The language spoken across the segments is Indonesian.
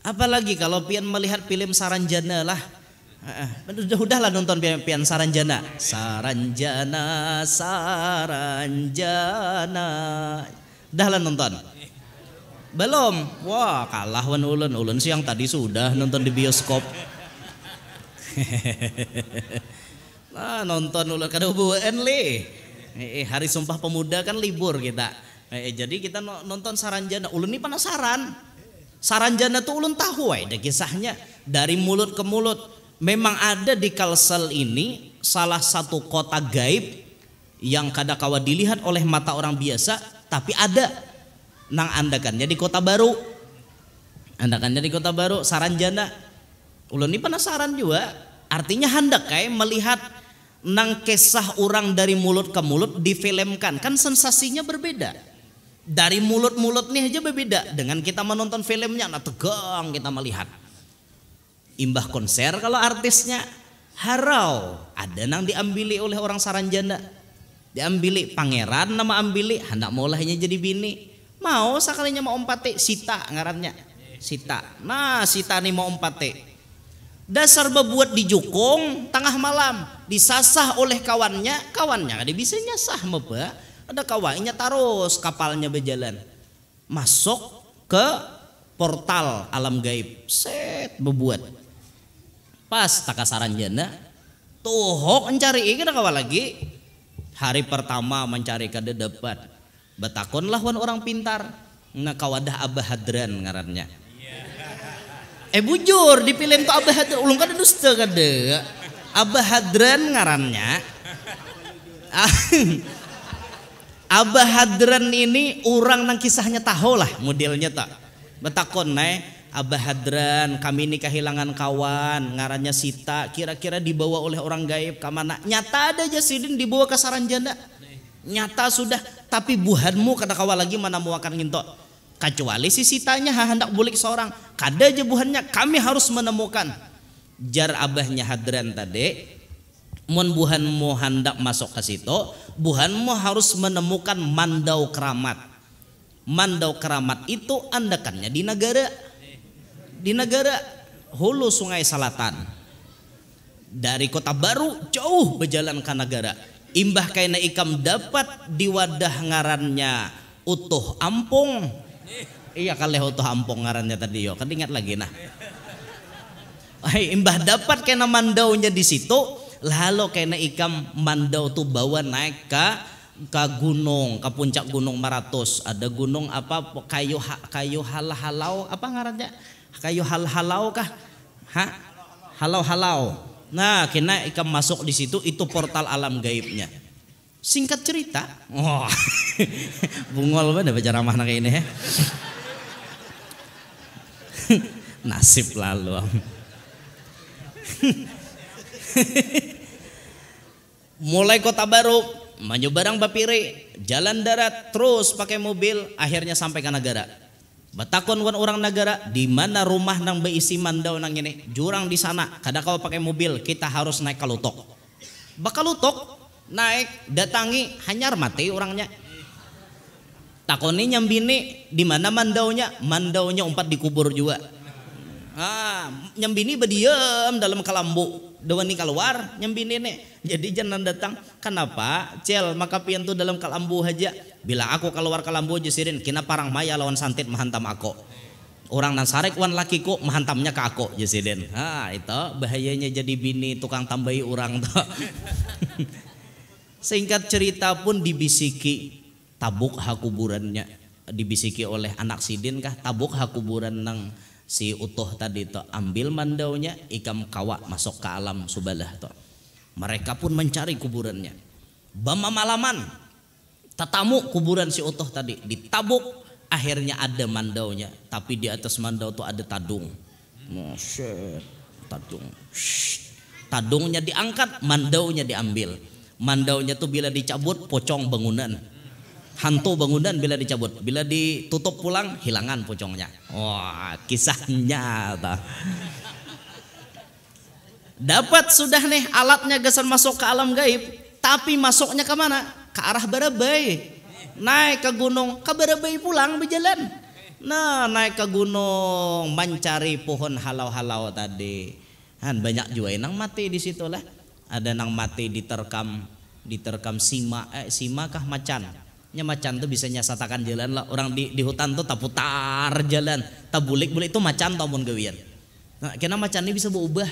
Apalagi kalau pian melihat film Saranjana lah. Udahlah nonton pian Saranjana. Saranjana, Saranjana. Udahlah nonton. Belum. Wah, kalah wan ulun. Ulun sih yang tadi sudah nonton di bioskop. Nah, nonton ulun kada hubungan le. Hari Sumpah Pemuda kan libur kita. Jadi kita nonton Saranjana. Ulun ini penasaran. Saranjana tuh ulun tahu ada kisahnya dari mulut ke mulut. Memang ada di Kalsel ini salah satu kota gaib yang kada kawa dilihat oleh mata orang biasa, tapi ada nang andakannya di Kota Baru. Andakannya di Kota Baru Saranjana. Ulun ini penasaran juga. Artinya hendak kayak melihat nang kisah orang dari mulut ke mulut difilmkan. Kan sensasinya berbeda. Dari mulut-mulut nih aja berbeda dengan kita menonton filmnya, nah tegang kita melihat. Imbah konser kalau artisnya harau, ada nang diambili oleh orang Saranjana. Diambili pangeran nama ambili, hendak mulainya jadi bini. Mau sekalinya mau ompate, Sita ngarannya. Sita. Nah, Sita nih mau ompate. Dasar bebuat di jukung tengah malam, disasah oleh kawannya kada bisa nyasah meba. Ada kawannya terus kapalnya berjalan masuk ke portal alam gaib. Set bebuat pas taka Saranjana tuhok mencari kada kawa lagi. Hari pertama mencari kada dapat. Betakonlah wan orang pintar. Nah kawadah Abah Hadran ngarannya. Bujur dipilih tuh Abah Hadran. Ulung kada dusta kada. Abah Hadran ngarannya. Abah Hadran ini orang nang kisahnya tahu lah modelnya tak. Betakon Abah Hadran kami ini kehilangan kawan ngarannya Sita, kira-kira dibawa oleh orang gaib ke mana? Nyata ada aja Sidin dibawa ke Saranjana. Nyata sudah, tapi buhanmu kada kawa lagi mana mau akan ngintok. Kecuali si Sitanya hendak bulik seorang. Kada aja buhannya, kami harus menemukan. Jar Abahnya Hadran tadi. Mun buhanmu hendak masuk ke situ, buhanmu harus menemukan mandau keramat. Mandau keramat itu andakannya di negara hulu Sungai Selatan. Dari Kota Baru jauh berjalan ke negara. Imbah kaina ikam dapat di wadah ngarannya Utuh Ampung. Iya kali Utuh Ampung ngarannya tadi yo, kan ingat lagi nah. Imbah dapat kaina mandaunya di situ. Lalu kena ikam mandau tuh bawa naik ke gunung, ke puncak Gunung Maratus. Ada gunung apa kayu halau apa ngarannya? Kayu halau kah? Halau. Nah, kena ikam masuk di situ, itu portal alam gaibnya. Singkat cerita, bungol banget baca ramah kayak ini ya. Nasib lalu. Mulai Kota Baru maju barang bapire, jalan darat terus pakai mobil, akhirnya sampai ke negara. Batakon wan orang negara di mana rumah nang beisi mandau nang ini, jurang di sana. Kada kau pakai mobil, kita harus naik kalutok. Bakalutok naik datangi hanyar mati orangnya. Takoni nyambini di mana mandaunya, mandaunya umpat dikubur juga. Nyambini berdiam dalam kelambu. Dewani keluar nyambini nih. Jadi jangan datang. Kenapa? Cel maka pian tuh dalam kelambu aja. Bila aku keluar kelambu jesirin kina parang maya lawan santit mahantam aku. Orang nan sarek wan lakiku mahantamnya ke aku jesirin. Itu bahayanya jadi bini tukang tambahi orang tuh. Singkat cerita pun dibisiki tabuk hakuburannya. Dibisiki oleh anak Sidin kah tabuk hakuburan nang si Utuh tadi tuh ambil mandaunya ikam kawa masuk ke alam subalah tuh. Mereka pun mencari kuburannya. Bama malaman tetamu kuburan si Utuh tadi ditabuk, akhirnya ada mandaunya, tapi di atas mandau tuh ada tadung. Tadung. Tadungnya diangkat, mandaunya diambil. Mandaunya tuh bila dicabut pocong bangunan. Hantu bangunan bila dicabut, bila ditutup pulang hilangan pocongnya. Wah, kisahnya ta. Dapat sudah nih alatnya gasan masuk ke alam gaib, tapi masuknya ke mana? Ke arah Barabai. Naik ke gunung, ke Barabai pulang berjalan. Nah, naik ke gunung mencari pohon halau-halau tadi. Han banyak juga nang mati di situ lah. Ada nang mati diterkam sima kah macan. Nya macan tuh bisa nyasatakan jalan lah. Orang di hutan tuh taputar jalan, tabulik-bulik itu macan tau mun gawian. Nah, kena macan ini bisa berubah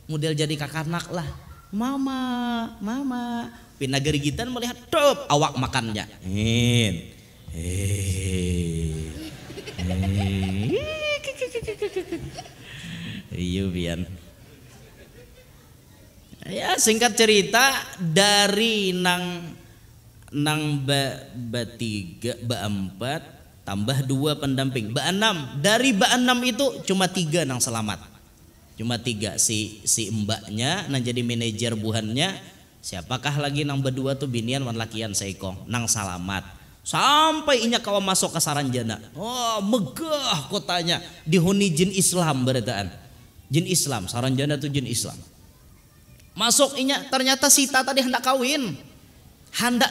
model jadi kakanak lah. Mama. Pinagari gitan melihat top awak makannya. Iya pian. Ya singkat cerita dari nang ba3 ba4 tambah 2 pendamping ba6, dari ba6 itu cuma 3 nang selamat, cuma 3 si mbaknya nang jadi manajer buhannya, siapakah lagi nang berdua tuh binian wan lakian seikong nang selamat sampai inya kawa masuk ke Saranjana. Oh megah kotanya dihuni jin Islam berataan, jin Islam Saranjana tuh jin Islam. Masuk inya ternyata Sita tadi hendak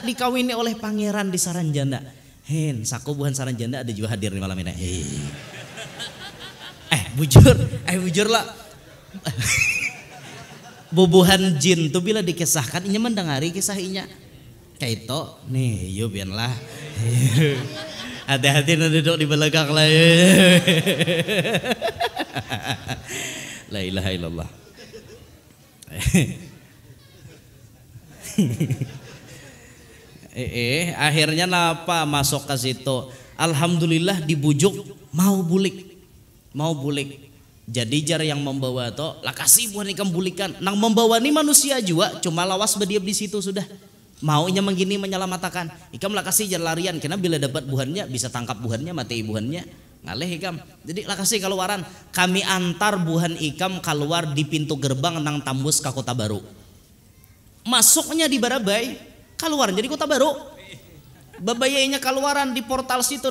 dikawini oleh pangeran di Saranjana. Sakubuhan Saranjana ada juga hadir di malam ini. Bujur lah. Bubuhan jin tuh bila dikisahkan inya mendengari kisah inya. Kayak itu nih, yuk biarlah. Hati-hati nanti duduk di belakang lah. La ilaha illallah. Akhirnya napa masuk ke situ. Alhamdulillah dibujuk mau bulik. Jadi jar yang membawa to lah kasih buah ikam bulikan. Nang membawa ni manusia juga, cuma lawas berdiam di situ sudah. Maunya menggini menyelamatkan. Ikam lah kasih jar larian, karena bila dapat buhannya bisa tangkap buhannya, mati buhannya. Ngaleh ikam. Jadi lah kasih keluaran. Kami antar buhan ikam keluar di pintu gerbang nang tembus ke Kota Baru. Masuknya di Barabai, keluar jadi Kota Baru. Babayainya keluaran di portal situ,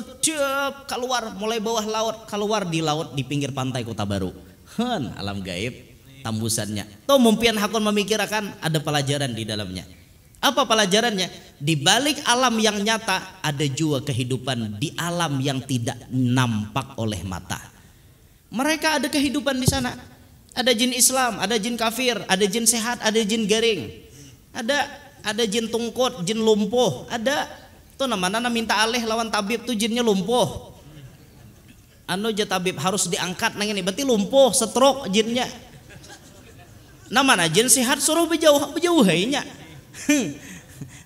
keluar mulai bawah laut, keluar di laut di pinggir pantai Kota Baru. Alam gaib tambusannya. Tuh mumpian hakun memikirkan ada pelajaran di dalamnya. Apa pelajarannya? Di balik alam yang nyata ada juga kehidupan di alam yang tidak nampak oleh mata. Mereka ada kehidupan di sana. Ada jin Islam, ada jin kafir, ada jin sehat, ada jin garing. Ada jin tungkut, jin lumpuh, ada tuh namanya minta alih lawan tabib tuh jinnya lumpuh. Anu aja tabib harus diangkat nang ini berarti lumpuh, stroke jinnya. Namanya jin sehat suruh berjauh hainya.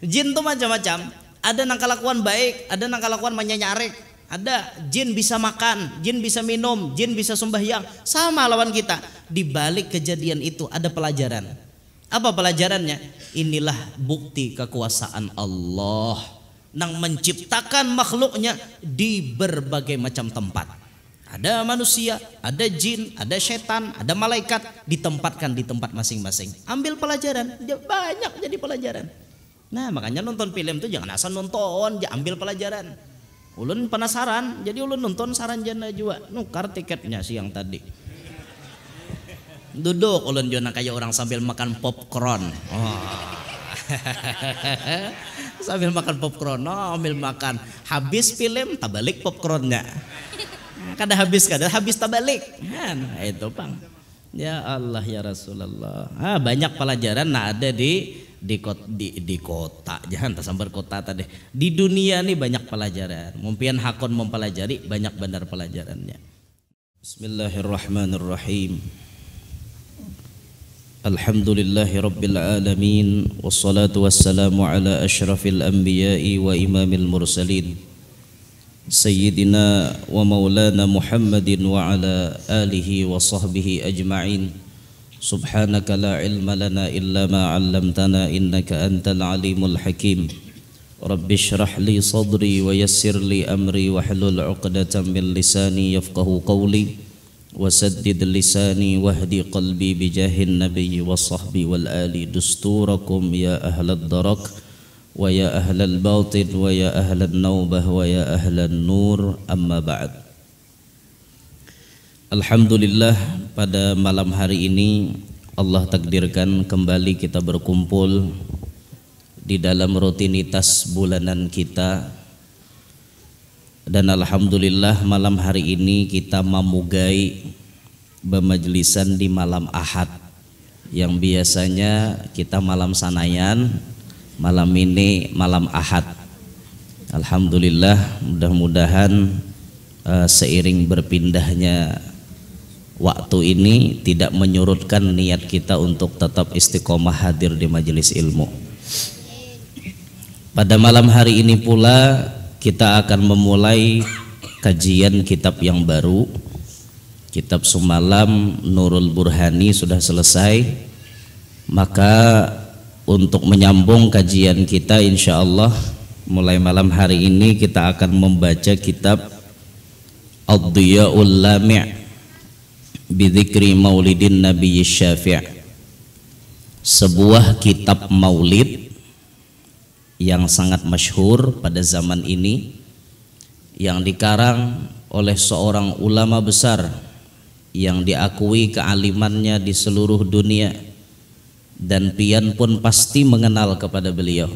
Jin tuh macam-macam. Ada nang kelakuan baik, ada nang kelakuan menyanyarek. Ada jin bisa makan, jin bisa minum, jin bisa sembahyang. Sama lawan kita. Di balik kejadian itu ada pelajaran. Apa pelajarannya? Inilah bukti kekuasaan Allah nang menciptakan makhluknya di berbagai macam tempat. Ada manusia, ada jin, ada setan, ada malaikat, ditempatkan di tempat masing-masing. Ambil pelajaran, banyak jadi pelajaran. Nah makanya nonton film tuh jangan asal nonton, ya ambil pelajaran. Ulun penasaran, jadi ulun nonton Saranjana juga, nukar tiketnya siang tadi. Duduk ulun jona kayak orang sambil makan popcorn. Sambil makan popcorn, ambil makan. Habis film tak balik popcornnya. Kada habis tak balik. Nah, itu Bang. Ya Allah ya Rasulullah. Banyak pelajaran ada di kota. Jangan tak sambar kota tadi. Di dunia nih banyak pelajaran. Mumpian hakon mempelajari banyak benar pelajarannya. Bismillahirrahmanirrahim. Alhamdulillahi Rabbil Alamin. Wassalatu wassalamu ala ashrafil anbiya'i wa imamil mursalin Sayyidina wa maulana Muhammadin wa ala alihi wa sahbihi ajma'in. Subhanaka la ilma lana illa ma 'allamtana innaka antal alimul hakim. Rabbi shrah li sadri wa yassir li amri wa hlul 'uqdatam min lisani yafqahu qawli. وسدد لساني واهدي قلبي بجاه النبي والصحب والآل دستوركم يا أهل الدرك ويا أهل الباطن ويا أهل النوبة ويا أهل النور أما بعد. Alhamdulillah pada malam hari ini Allah takdirkan kembali kita berkumpul di dalam rutinitas bulanan kita Dan alhamdulillah malam hari ini kita memugai bermajlisan di malam Ahad, yang biasanya kita malam Sanayan, malam ini malam Ahad. Alhamdulillah, mudah-mudahan seiring berpindahnya waktu ini tidak menyurutkan niat kita untuk tetap istiqomah hadir di majelis ilmu. Pada malam hari ini pula kita akan memulai kajian kitab yang baru. Kitab semalam Nurul Burhani sudah selesai, maka untuk menyambung kajian kita insya Allah mulai malam hari ini kita akan membaca kitab Ad-Diya'ul Lami' Bidzikri Maulidin Nabi Syafi', sebuah kitab maulid yang sangat masyhur pada zaman ini, yang dikarang oleh seorang ulama besar yang diakui kealimannya di seluruh dunia, dan pian pun pasti mengenal kepada beliau,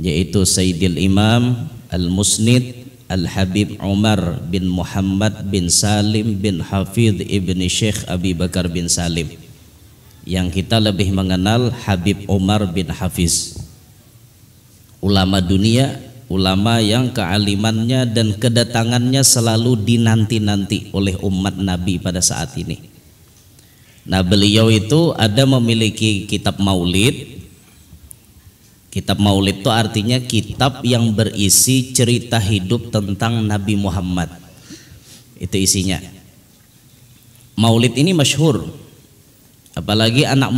yaitu Sayyidil Imam Al-Musnid Al-Habib Umar bin Muhammad bin Salim bin Hafidh ibni Syekh Abi Bakar bin Salim, yang kita lebih mengenal Habib Umar bin Hafiz. Ulama dunia, ulama yang kealimannya dan kedatangannya selalu dinanti-nanti oleh umat Nabi pada saat ini. Nah, beliau itu ada memiliki kitab maulid. Kitab maulid itu artinya kitab yang berisi cerita hidup tentang Nabi Muhammad. Itu isinya. Maulid ini masyhur. Apalagi anak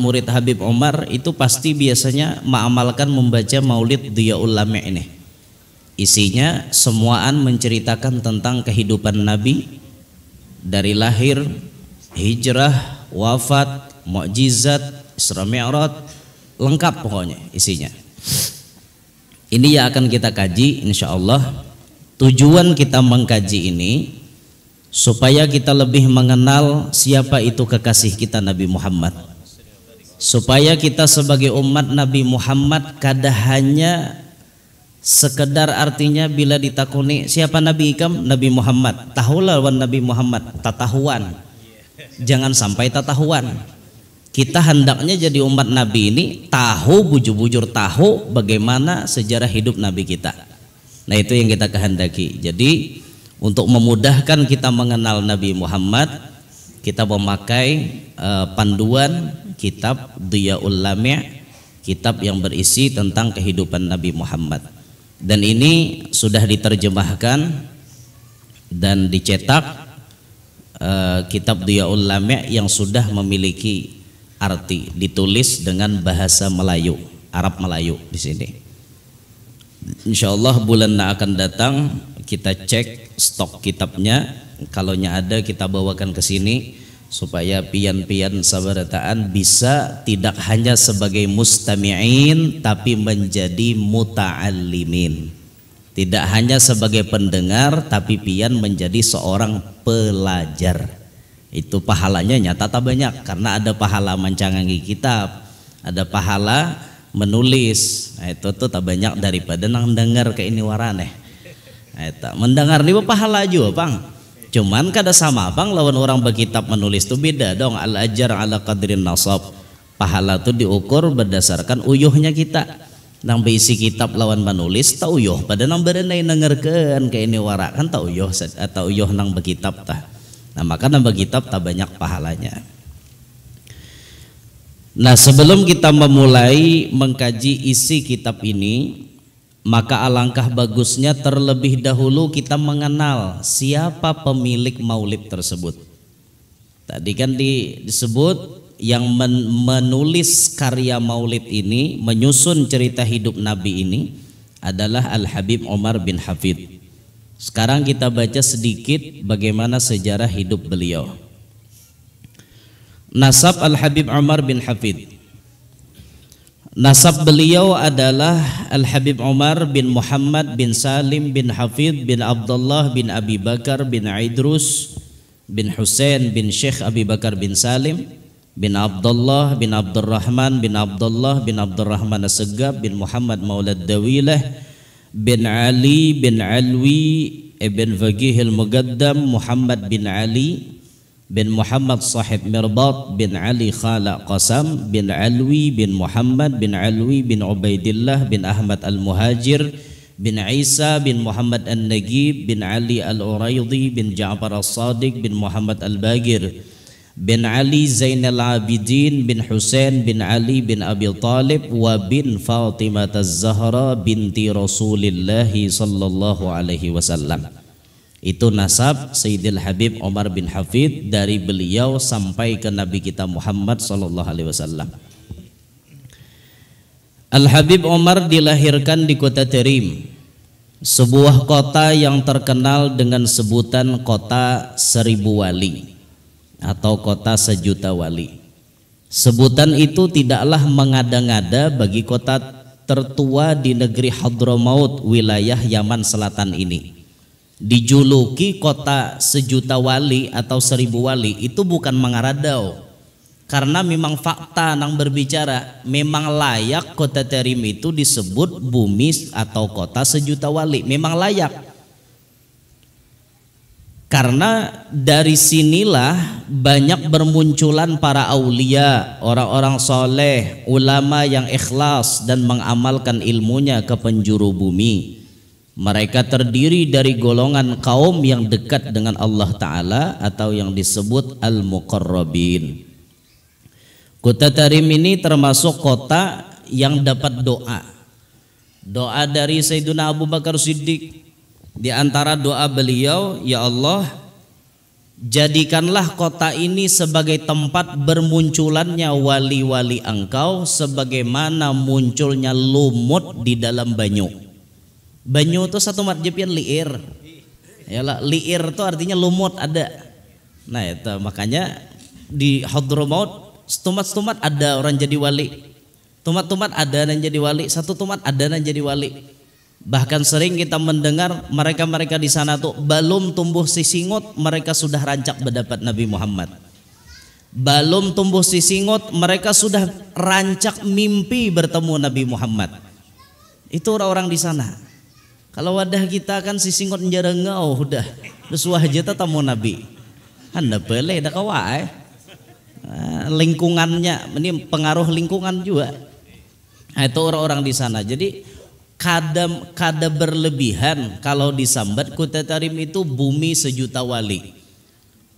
murid Habib Umar itu pasti biasanya mengamalkan membaca Maulid Diya'ul Lami' ini. Isinya semuaan menceritakan tentang kehidupan Nabi dari lahir, hijrah, wafat, mukjizat, Isra Mi'raj, lengkap pokoknya isinya. Ini yang akan kita kaji insyaallah. Tujuan kita mengkaji ini supaya kita lebih mengenal siapa itu kekasih kita Nabi Muhammad, supaya kita sebagai umat Nabi Muhammad kada hanya sekedar artinya bila ditakuni siapa Nabi ikam, Nabi Muhammad, tahulah wan Nabi Muhammad, tatahuan, jangan sampai tatahuan. Kita hendaknya jadi umat Nabi ini tahu, bujur-bujur tahu bagaimana sejarah hidup Nabi kita. Nah, itu yang kita kehendaki. Jadi untuk memudahkan kita mengenal Nabi Muhammad, kita memakai panduan kitab Diya'ul Lami', kitab yang berisi tentang kehidupan Nabi Muhammad. Dan ini sudah diterjemahkan dan dicetak, kitab Diya'ul Lami' yang sudah memiliki arti, ditulis dengan bahasa Melayu, Arab Melayu di sini. Insyaallah bulan yang akan datang kita cek stok kitabnya, kalau ada kita bawakan ke sini supaya pian-pian sabarataan bisa tidak hanya sebagai mustami'in tapi menjadi muta'allimin, tidak hanya sebagai pendengar tapi pian menjadi seorang pelajar. Itu pahalanya nyata tak banyak, karena ada pahala mencangangi kitab, ada pahala menulis. Nah, itu tuh tak banyak daripada nang dengar ke ini waraneh. Eta mendengar ini pahala juga bang, cuman kada sama bang lawan orang berkitab menulis tuh beda dong. Al ajar ala qadrin nasab, pahala tuh diukur berdasarkan uyuhnya kita. Nang berisi kitab lawan menulis tak uyuh, pada nang berenai nengerkeun ke ini wara kan tak uyuh atau uyuh nang berkitab tah. Nah, maka nang berkitab tak banyak pahalanya. Nah, sebelum kita memulai mengkaji isi kitab ini, maka alangkah bagusnya terlebih dahulu kita mengenal siapa pemilik maulid tersebut. Tadi kan disebut yang menulis karya maulid ini, menyusun cerita hidup Nabi ini adalah Al-Habib Umar bin Hafidh. Sekarang kita baca sedikit bagaimana sejarah hidup beliau. Nasab Al-Habib Umar bin Hafidh. Nasab beliau adalah Al-Habib Umar bin Muhammad bin Salim bin Hafidh bin Abdullah bin Abi Bakar bin Idrus bin Husain bin Syekh Abi Bakar bin Salim bin Abdullah bin Abdurrahman bin Abdullah bin Abdurrahman As-Segab bin Muhammad Maulad Dawilah bin Ali bin Alwi ibn Faqih al-Muqaddam Muhammad bin Ali bin Muhammad Sahib Mirbat bin Ali Khala Qasam bin Alwi bin Muhammad bin Alwi bin Ubaidillah bin Ahmad al-Muhajir bin Isa bin Muhammad al-Nagib bin Ali al-Uraidi bin Ja'far al-Sadiq bin Muhammad al-Bagir bin Ali Zainal Abidin bin Husain bin Ali bin Abi Talib wa bin Fatimah Az-Zahra binti Rasulillah sallallahu alaihi wasallam. Itu nasab Sayyidil Habib Omar bin Hafid dari beliau sampai ke Nabi kita Muhammad sallallahu alaihi wasallam. Al-Habib Omar dilahirkan di kota Tarim, sebuah kota yang terkenal dengan sebutan kota 1000 wali atau kota 1.000.000 wali. Sebutan itu tidaklah mengada-ngada bagi kota tertua di negeri Hadramaut, wilayah Yaman Selatan ini. Dijuluki kota 1.000.000 wali atau 1000 wali itu bukan mengaradau, karena memang fakta yang berbicara, memang layak kota Tarim itu disebut bumi atau kota 1.000.000 wali, memang layak. Karena dari sinilah banyak bermunculan para aulia, orang-orang soleh, ulama yang ikhlas dan mengamalkan ilmunya ke penjuru bumi. Mereka terdiri dari golongan kaum yang dekat dengan Allah Ta'ala atau yang disebut al-muqarrabin. Kota Tarim ini termasuk kota yang dapat doa. Doa dari Sayyidina Abu Bakar Siddiq. Di antara doa beliau, ya Allah, jadikanlah kota ini sebagai tempat bermunculannya wali-wali Engkau sebagaimana munculnya lumut di dalam banyu. Banyu itu satu marjipian liir. Yalah, liir itu artinya lumut ada. Nah itu makanya di Hadramaut tumat-tumat ada orang jadi wali. Tumat-tumat ada yang jadi wali, satu tumat ada yang jadi wali. Bahkan sering kita mendengar mereka-mereka di sana tuh belum tumbuh sisingot mereka sudah rancak berdapat Nabi Muhammad. Belum tumbuh sisingot mereka sudah rancak mimpi bertemu Nabi Muhammad. Itu orang-orang di sana. Kalau wadah kita kan sisingot njarengau udah terus wajah tamu Nabi. Anda boleh dah kawai. Lingkungannya ini pengaruh lingkungan juga. Nah, itu orang-orang di sana. Jadi kada berlebihan kalau disambat kota Tarim itu bumi 1.000.000 wali,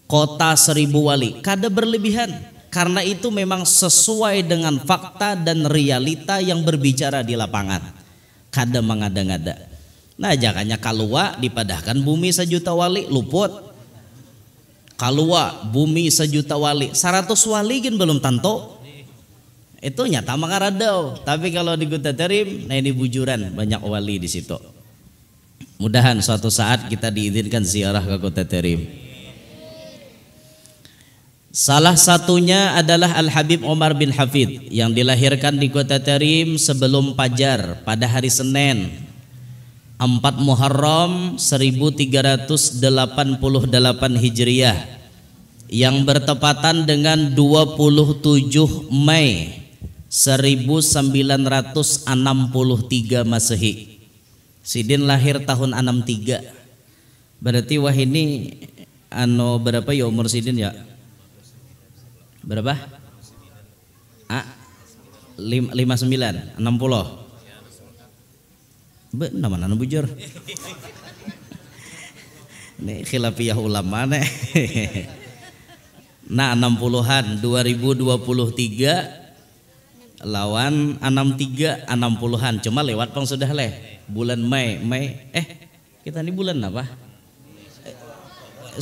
kota 1000 wali, kada berlebihan, karena itu memang sesuai dengan fakta dan realita yang berbicara di lapangan, kada mengada-ngada. Nah jangannya kalua dipadahkan bumi 1.000.000 wali luput, kalua bumi 1.000.000 wali 100 wali kan belum tentu. Itu nyata mengaradau, tapi kalau di kota Tarim, nah ini bujuran banyak wali di situ. Mudahan suatu saat kita diizinkan ziarah ke kota Tarim. Salah satunya adalah Al-Habib Omar bin Hafid yang dilahirkan di kota Tarim sebelum Fajar pada hari Senin 4 Muharram 1388 Hijriah yang bertepatan dengan 27 Mei 1963 Masehi. Sidin lahir tahun 63. Berarti wah ini berapa ya umur Sidin ya? Berapa? 59, 60. Nama bujur. Nih khilafiyah ulama nih. Nah 60-an 2023 lawan 63 60-an, cuma lewat pang sudah leh bulan Mei kita ini bulan apa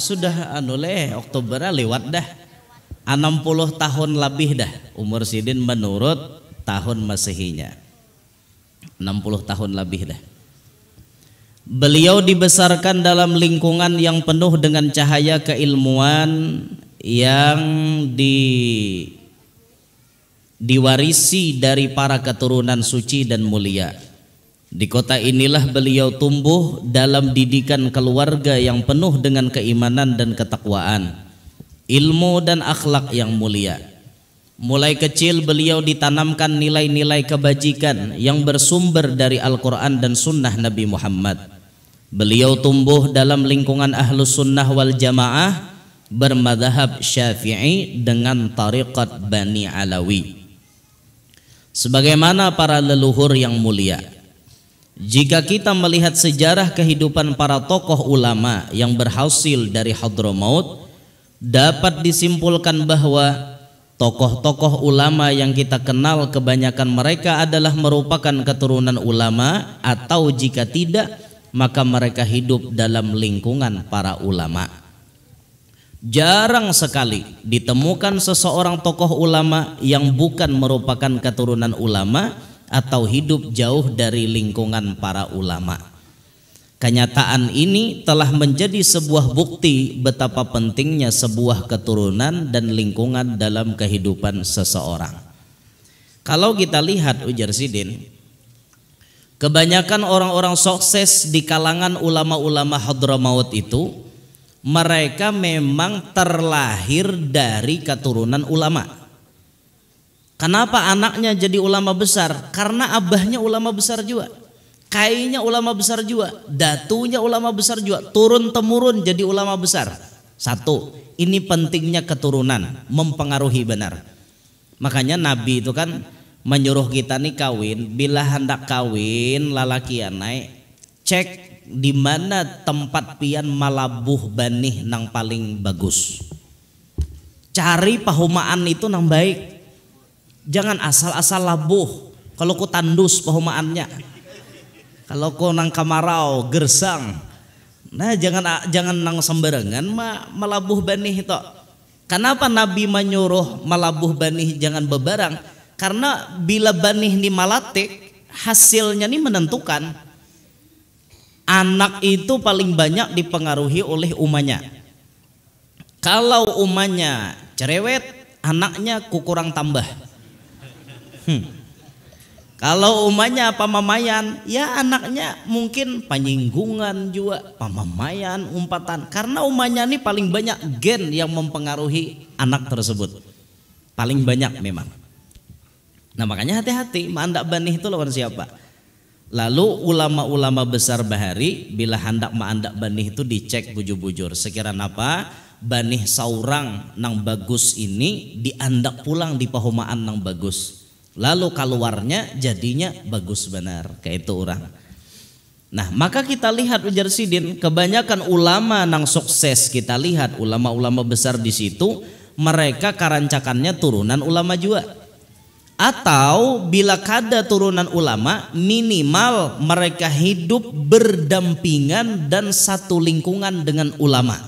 sudah Oktober lewat dah 60 tahun lebih dah umur Sidin menurut tahun Masehinya 60 tahun lebih dah. Beliau dibesarkan dalam lingkungan yang penuh dengan cahaya keilmuan yang diwarisi dari para keturunan suci dan mulia. Di kota inilah beliau tumbuh dalam didikan keluarga yang penuh dengan keimanan dan ketakwaan, ilmu dan akhlak yang mulia. Mulai kecil beliau ditanamkan nilai-nilai kebajikan yang bersumber dari Al-Quran dan Sunnah Nabi Muhammad. Beliau tumbuh dalam lingkungan Ahlus Sunnah wal Jamaah bermadhab Syafi'i dengan tariqat Bani Alawi. Sebagaimana para leluhur yang mulia, jika kita melihat sejarah kehidupan para tokoh ulama yang berhasil dari Hadramaut, dapat disimpulkan bahwa tokoh-tokoh ulama yang kita kenal kebanyakan mereka adalah merupakan keturunan ulama, atau jika tidak maka mereka hidup dalam lingkungan para ulama. Jarang sekali ditemukan seseorang tokoh ulama yang bukan merupakan keturunan ulama atau hidup jauh dari lingkungan para ulama. Kenyataan ini telah menjadi sebuah bukti betapa pentingnya sebuah keturunan dan lingkungan dalam kehidupan seseorang. Kalau kita lihat ujar Sidin, kebanyakan orang-orang sukses di kalangan ulama-ulama Hadramaut itu mereka memang terlahir dari keturunan ulama. Kenapa anaknya jadi ulama besar? Karena abahnya ulama besar juga, kayaknya ulama besar juga, datunya ulama besar juga, turun temurun jadi ulama besar. Satu, ini pentingnya keturunan, mempengaruhi benar. Makanya Nabi itu kan menyuruh kita nih kawin, bila hendak kawin lalakian naik, cek di mana tempat pian malabuh banih nang paling bagus. Cari pahumaan itu nang baik. Jangan asal-asal labuh. Kalau ku tandus pahumaannya, kalau ku nang kamarau gersang, nah jangan nang sembarangan malabuh banih itu. Kenapa Nabi menyuruh malabuh banih jangan bebarang? Karena bila banih ni malatik, hasilnya ni menentukan. Anak itu paling banyak dipengaruhi oleh umahnya. Kalau umahnya cerewet, anaknya kurang tambah. Kalau umahnya pamamayan, ya anaknya mungkin penyinggungan juga, pamamayan, umpatan. Karena umahnya ini paling banyak gen yang mempengaruhi anak tersebut. Paling banyak memang. Nah makanya hati-hati, ma'andak banih itu lawan siapa? Lalu ulama-ulama besar bahari bila hendak ma'andak banih itu dicek bujur-bujur. Sekiranya apa? Banih saurang nang bagus ini diandak pulang di pahumaan nang bagus. Lalu keluarnya jadinya bagus benar, kayak itu orang. Nah maka kita lihat ujar Sidin, kebanyakan ulama nang sukses kita lihat ulama-ulama besar di situ mereka karancakannya turunan ulama juga. Atau bila kada turunan ulama, minimal mereka hidup berdampingan dan satu lingkungan dengan ulama.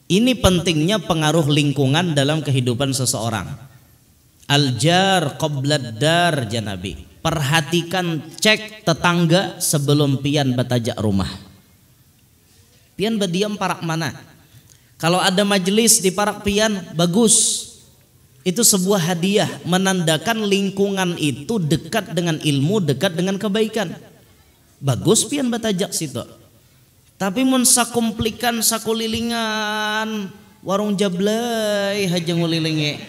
Ini pentingnya pengaruh lingkungan dalam kehidupan seseorang. Al-jar qoblad dar janabi. Perhatikan, cek tetangga sebelum pian batajak rumah. Pian berdiam parak mana? Kalau ada majelis di parak pian, bagus. Itu sebuah hadiah, menandakan lingkungan itu dekat dengan ilmu, dekat dengan kebaikan. Bagus pian batajak situ. Tapi mun sakumplikan sakulilingan warung jablay haja ngulilinge.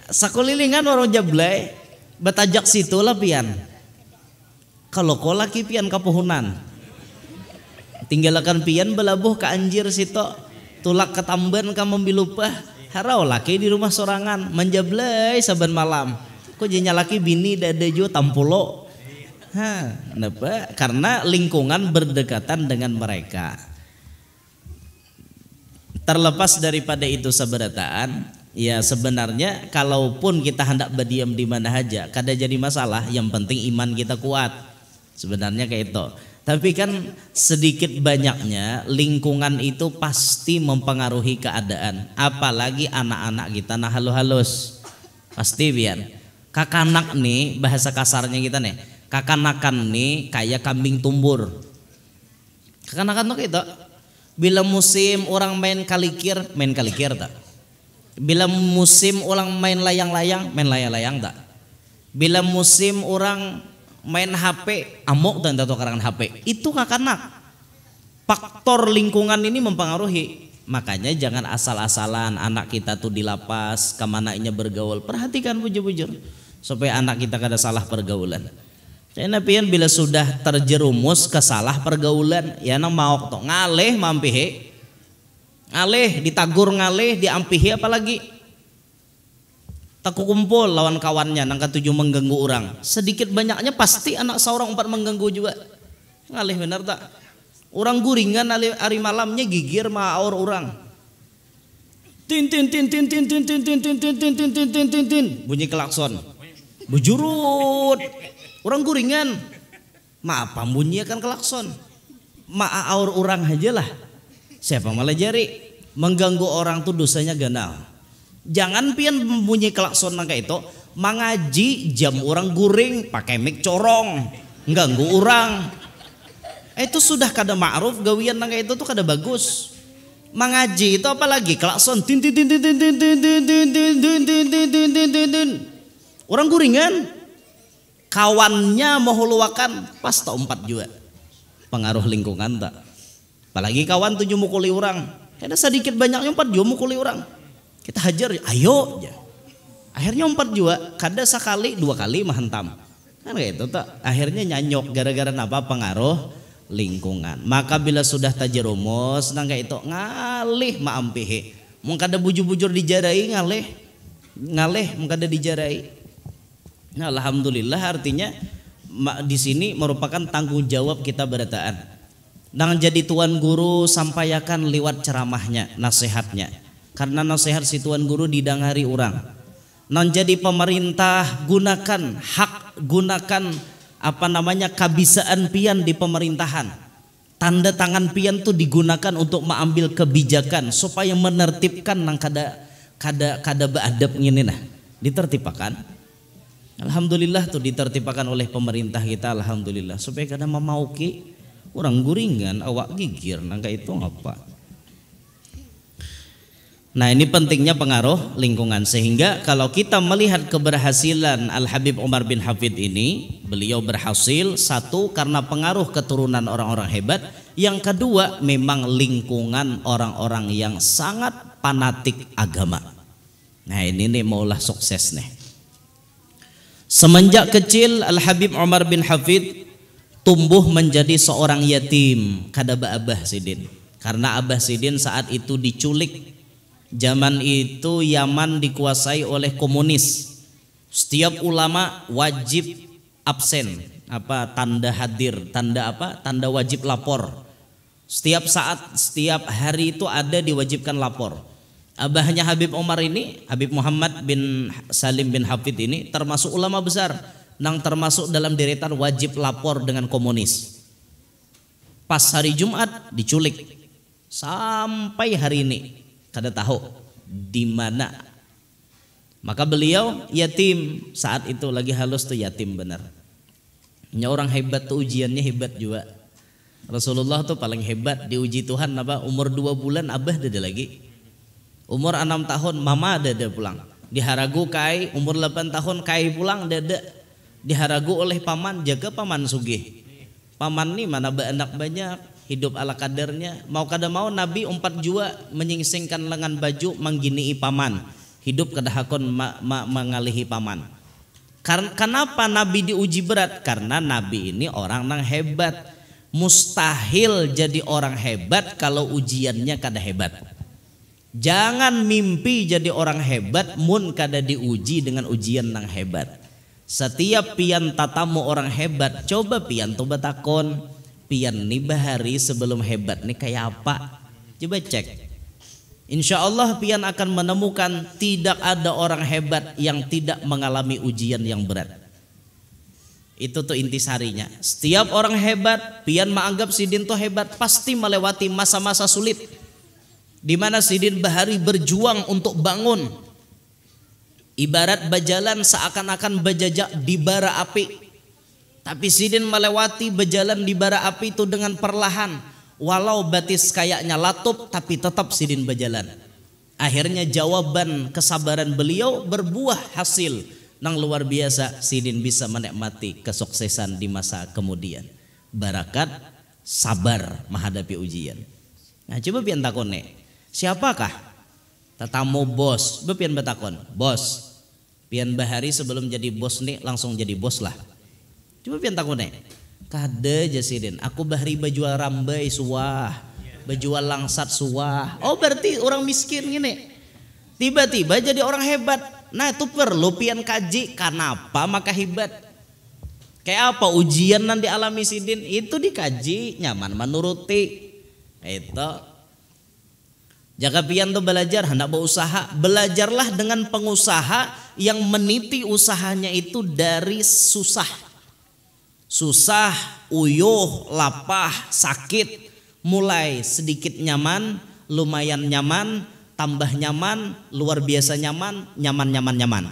Sakulilingan warung jablay batajak situ lah pian. Kalau kau laki pian kapuhunan. Tinggalkan pian belabuh ke anjir situ. Tulak ketamban ka membilupah. Harau laki di rumah sorangan menjablay saban malam. Kok jenya laki bini dadejo tampulo. Kenapa? Karena lingkungan berdekatan dengan mereka. Terlepas daripada itu seberataan, ya sebenarnya kalaupun kita hendak berdiam di mana aja, kada jadi masalah. Yang penting iman kita kuat. Sebenarnya kayak itu. Tapi kan sedikit banyaknya lingkungan itu pasti mempengaruhi keadaan. Apalagi anak-anak kita nah halus-halus. Pasti biar kakanak nih, bahasa kasarnya kita nih, kakanakan nih kayak kambing tumbur. Kakanakan tuh gitu. Bila musim orang main kalikir tak. Bila musim orang main layang-layang, main layang-layang tak. Bila musim orang main HP, amok dan tato karangan HP. Itu kakanak. Faktor lingkungan ini mempengaruhi. Makanya jangan asal-asalan anak kita tuh di lapas, kemananya bergaul. Perhatikan bujur-bujur supaya anak kita kada salah pergaulan. Karena pian bila sudah terjerumus ke salah pergaulan, ya nang mau tok ngalih mampihe. Ngalih ditagur ngalih diampihi apalagi. Tak kumpul lawan kawannya nang katuju mengganggu orang. Sedikit banyaknya pasti anak seorang empat mengganggu juga. Ngalih benar tak? Orang guringan hari malamnya gigir maor orang. Tin tin tin tin tin tin tin tin tin tin tin tin tin tin tin tin bunyi klakson. Bujurut. Orang guringan. Apa bunyi kan klakson. Aor orang aja lah. Siapa malah jari mengganggu orang tuh dosanya ganal. Jangan pian bunyi klakson nang kayak itu mengaji jam orang guring pakai mic corong ganggu orang. Itu sudah kada ma'ruf gawian nang kayak itu tuh kada bagus. Mengaji itu apalagi klakson tin tin tin tin tin tin tin tin tin tin tin tin tin tin. Orang guringan kawannya mau huluakan pas tak 4 juga. Pengaruh lingkungan tak. Apalagi kawan 7 mukuli orang. Ada sedikit banyaknya 4 juga mukuli orang. Kita hajar, ayo. Akhirnya 4 juga, kada sekali 2 kali mahentam. Kan kayak itu tak. Akhirnya nyanyok gara-gara apa pengaruh lingkungan. Maka bila sudah tajerumus nang kayak itu ngalih maampihi. Mung kada bujur-bujur dijarai ngalih mung kada dijarai. Nah, alhamdulillah artinya di sini merupakan tanggung jawab kita berataan. Nang jadi tuan guru sampaikan lewat ceramahnya, nasihatnya. Karena nasihat si tuan guru didangari orang. Nang jadi pemerintah gunakan hak, gunakan kabisaan pian di pemerintahan. Tanda tangan pian tuh digunakan untuk mengambil kebijakan supaya menertibkan nang kada beadab ngini nah. Ditertibkan. Alhamdulillah tuh ditertibkan oleh pemerintah kita, alhamdulillah supaya kada memauki orang guringan awak gigir nang itu apa. Nah, ini pentingnya pengaruh lingkungan, sehingga kalau kita melihat keberhasilan Al-Habib Umar bin Hafid ini, beliau berhasil satu karena pengaruh keturunan orang-orang hebat, yang kedua memang lingkungan orang-orang yang sangat fanatik agama. Nah, ini nih maulah sukses nih. Semenjak kecil Al-Habib Umar bin Hafid tumbuh menjadi seorang yatim kada abah sidin. Karena abah sidin saat itu diculik. Zaman itu Yaman dikuasai oleh komunis. Setiap ulama wajib absen, tanda hadir, tanda wajib lapor. Setiap saat, setiap hari itu ada diwajibkan lapor. Abahnya Habib Umar ini, Habib Muhammad bin Salim bin Hafid ini termasuk ulama besar, nang termasuk dalam deretan wajib lapor dengan komunis. Pas hari Jumat diculik. Sampai hari ini kada tahu di mana. Maka beliau yatim saat itu, lagi halus tuh yatim benar. Nya orang hebat tuh ujiannya hebat juga. Rasulullah tuh paling hebat diuji Tuhan umur 2 bulan abah ada lagi. Umur 6 tahun mama ada pulang. Diharagu kai umur 8 tahun kai pulang dada. Diharagu oleh paman, jaga paman sugih. Paman nih mana anak banyak. Hidup ala kadarnya, mau kada mau Nabi 4 jua menyingsingkan lengan baju mengginii paman. Hidup kada hakon mengalihi paman. Kenapa Nabi diuji berat? Karena Nabi ini orang nang hebat. Mustahil jadi orang hebat kalau ujiannya kada hebat. Jangan mimpi jadi orang hebat mun kada diuji dengan ujian nang hebat. Setiap pian tatamu orang hebat, coba pian coba takon. Pian nih bahari sebelum hebat nih kayak apa? Coba cek. Insya Allah pian akan menemukan tidak ada orang hebat yang tidak mengalami ujian yang berat. Itu tuh intisarinya. Setiap orang hebat, pian menganggap sidin tuh hebat, pasti melewati masa-masa sulit. Di mana sidin bahari berjuang untuk bangun. Ibarat berjalan seakan-akan berjajak di bara api. Tapi sidin melewati berjalan di bara api itu dengan perlahan. Walau batis kayaknya latup, tapi tetap sidin berjalan. Akhirnya jawaban kesabaran beliau berbuah hasil nang luar biasa. Sidin bisa menikmati kesuksesan di masa kemudian. Barakat sabar menghadapi ujian. Nah coba pian takone. Siapakah? Tatamu bos. Bepian betakon, bos. Pian bahari sebelum jadi bos nih langsung jadi bos lah. Coba pian takone. Kada jasidin. Aku bahari bajual rambai suah, bajual langsat suah. Oh berarti orang miskin gini. Tiba-tiba jadi orang hebat. Nah itu perlu pian kaji. Kenapa maka hebat? Kayak apa ujian nanti alami sidin itu dikaji nyaman menuruti itu. Jaga pian tuh belajar hendak berusaha, belajarlah dengan pengusaha yang meniti usahanya itu dari susah, uyuh, lapah, sakit, mulai sedikit nyaman, lumayan nyaman, tambah nyaman, luar biasa nyaman, nyaman.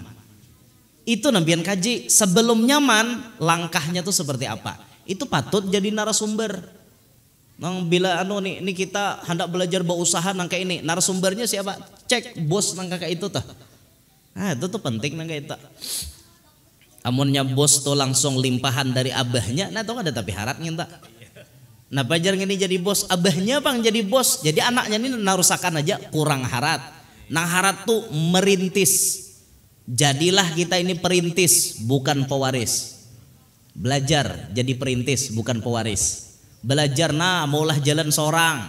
Itu nampian kaji sebelum nyaman langkahnya tuh seperti apa. Itu patut jadi narasumber. Nang bila nih kita hendak belajar berusaha nangka ini narasumbernya siapa? Cek bos nangka itu tah. Nah itu tuh penting nangka itu. Amunnya bos tuh langsung limpahan dari abahnya, nah tuh ada tapi haratnya tak. Nah pajar ini jadi bos, abahnya bang jadi bos, jadi anaknya ini narusakan aja kurang harat. Nang harat tuh merintis. Jadilah kita ini perintis bukan pewaris. Belajar jadi perintis bukan pewaris. Belajar maulah jalan seorang.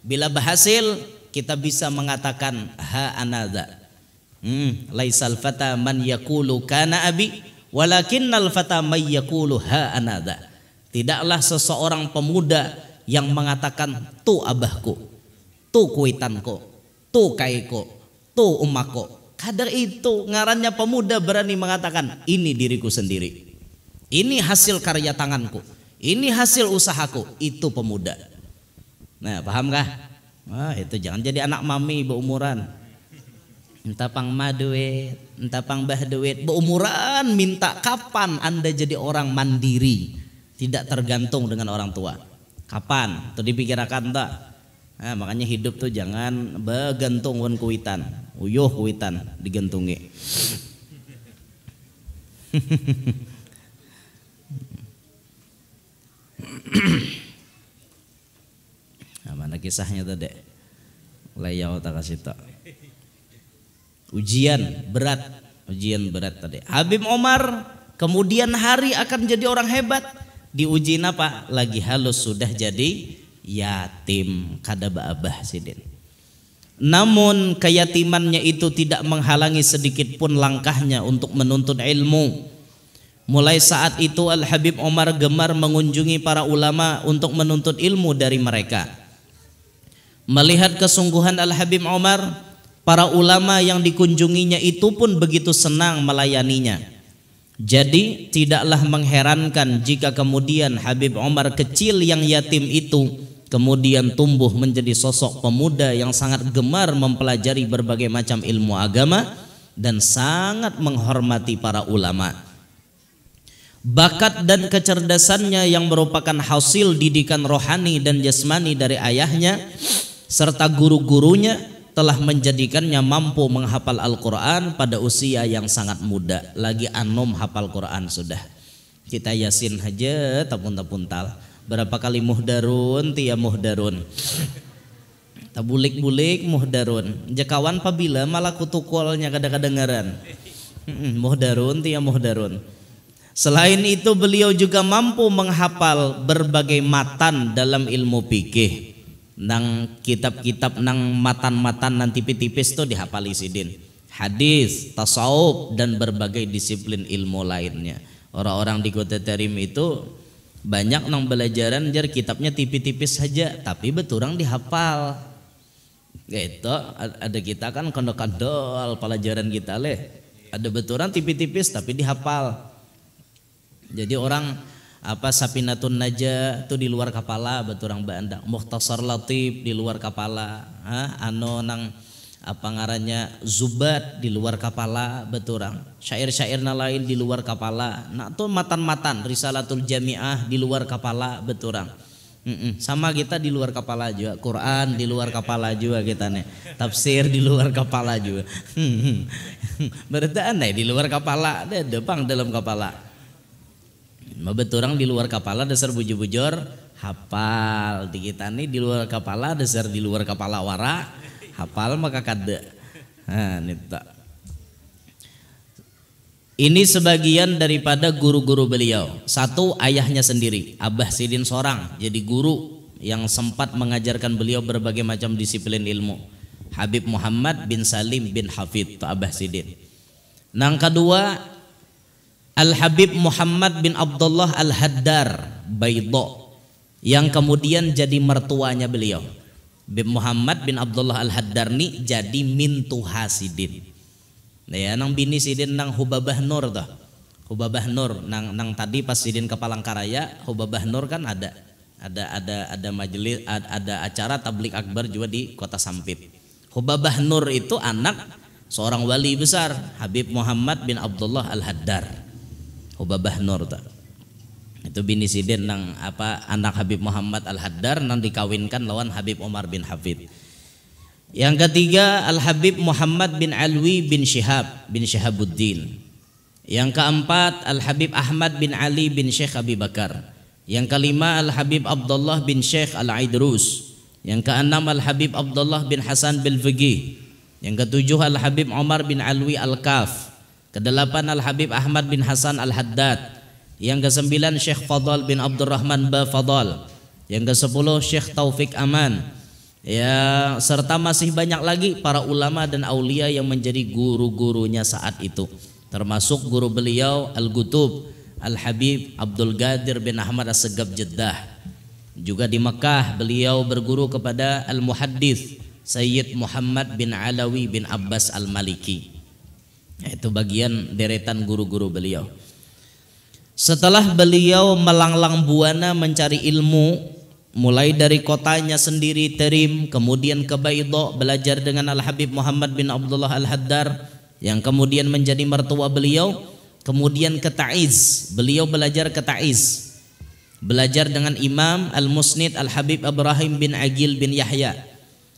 Bila berhasil kita bisa mengatakan ha anada. Laisal fata man yaqulu kana abi walakinnal fata may yaqulu ha anada. Tidaklah seseorang pemuda yang mengatakan tu abahku, tu kuitanku, tu kaiku, tu umaku. Kadar itu ngarannya pemuda berani mengatakan ini diriku sendiri, ini hasil karya tanganku, ini hasil usahaku. Itu pemuda. Nah paham kah? Wah itu jangan jadi anak mami beumuran entah pang maduit, entah pang bah duit beumuran minta. Kapan anda jadi orang mandiri, tidak tergantung dengan orang tua? Kapan? Tuh dipikirkan tak? Nah, makanya hidup tuh jangan bergantung wan kuitan, uyuh kuitan digantungi. Nah, mana kisahnya tadi? Layau tak kasih tak. Ujian berat tadi. Habib Omar kemudian hari akan jadi orang hebat. Diuji apa? Lagi halus sudah jadi yatim kada abah sidin. Namun keyatimannya itu tidak menghalangi sedikit pun langkahnya untuk menuntut ilmu. Mulai saat itu Al Habib Omar gemar mengunjungi para ulama untuk menuntut ilmu dari mereka. Melihat kesungguhan Al Habib Omar, para ulama yang dikunjunginya itu pun begitu senang melayaninya. Jadi tidaklah mengherankan jika kemudian Habib Omar kecil yang yatim itu kemudian tumbuh menjadi sosok pemuda yang sangat gemar mempelajari berbagai macam ilmu agama dan sangat menghormati para ulama. Bakat dan kecerdasannya yang merupakan hasil didikan rohani dan jasmani dari ayahnya serta guru-gurunya telah menjadikannya mampu menghafal Al-Quran pada usia yang sangat muda. Lagi anom hafal Quran sudah. Kita yasin aja tapun-tapuntal. Berapa kali muhdarun tia muhdarun. Tabulik-bulik muhdarun. Jekawan pabila malah kutukolnya kadang-kadengaran. Muhdarun tia muhdarun. Selain itu beliau juga mampu menghafal berbagai matan dalam ilmu fikih. Nang kitab-kitab nang matan-matan nang tipis-tipis tuh dihafali sidin. Hadis, tasawuf dan berbagai disiplin ilmu lainnya. Orang-orang di Kota Tarim itu banyak nang belajaran jar kitabnya tipis-tipis saja tapi beturang dihafal. Gitu ada kita kan kondok-kondol pelajaran kita ada beturang tipis-tipis tapi dihafal. Jadi orang Sapinatun Najah itu di luar kepala beturang bandang, Mukhtasar Latif di luar kepala, nang ngarannya Zubat di luar kepala beturang, syair-syair lain di luar kepala. Nah tuh matan-matan Risalatul Jami'ah di luar kepala beturang. Sama kita di luar kepala juga, Quran di luar kepala juga kita nih, tafsir di luar kepala juga. Berarti aneh di luar kepala, ada depang dalam kepala. Beturang di luar kepala dasar bujur-bujur hafal di kita nih di luar kepala dasar di luar kepala wara hafal maka kada. Nah, ini sebagian daripada guru-guru beliau. Satu, ayahnya sendiri, Abah Sidin Sorang, jadi guru yang sempat mengajarkan beliau berbagai macam disiplin ilmu. Habib Muhammad bin Salim bin Hafid, itu Abah Sidin. Yang kedua, Al-Habib Muhammad bin Abdullah Al-Haddar Baidho, yang kemudian jadi mertuanya beliau. Habib Muhammad bin Abdullah Al-Haddar ni jadi mintu Hasidin. Nah ya, nang bini Sidin nang Hubabah Nur dah. Hubabah Nur nang tadi pas Sidin ke Palangkaraya, Hubabah Nur kan ada majelis, ada acara tablik akbar juga di Kota Sampit. Hubabah Nur itu anak seorang wali besar, Habib Muhammad bin Abdullah Al-Haddar. Hubabah Nur dah. Itu bini Sidin nang anak Habib Muhammad Al-Haddar nang dikawinkan lawan Habib Umar bin Hafid. Yang ketiga, Al-Habib Muhammad bin Alwi bin Syihab bin Syihabuddin. Yang keempat, Al-Habib Ahmad bin Ali bin Syekh Abi Bakar. Yang kelima, Al-Habib Abdullah bin Syekh Al-Aidrus. Yang keenam, Al-Habib Abdullah bin Hasan bil Fiqih. Yang ketujuh, Al-Habib Umar bin Alwi Al-Kaf. Kedelapan, Al-Habib Ahmad bin Hasan Al-Haddad. Yang kesembilan, Syekh Fadal bin Abdurrahman Ba Fadal. Yang kesepuluh, Syekh Taufik Aman. Ya, serta masih banyak lagi para ulama dan aulia yang menjadi guru-gurunya saat itu. Termasuk guru beliau Al-Gutub Al-Habib Abdul Qadir bin Ahmad As-Segab Jeddah. Juga di Mekah beliau berguru kepada Al-Muhaddits Sayyid Muhammad bin Alawi bin Abbas Al-Maliki. Itu bagian deretan guru-guru beliau. Setelah beliau melanglang buana mencari ilmu, mulai dari kotanya sendiri Terim, kemudian ke Baidho belajar dengan Al-Habib Muhammad bin Abdullah Al-Haddar yang kemudian menjadi mertua beliau, kemudian ke Ta'iz, beliau belajar ke Ta'iz, belajar dengan Imam Al-Musnid Al-Habib Ibrahim bin Agil bin Yahya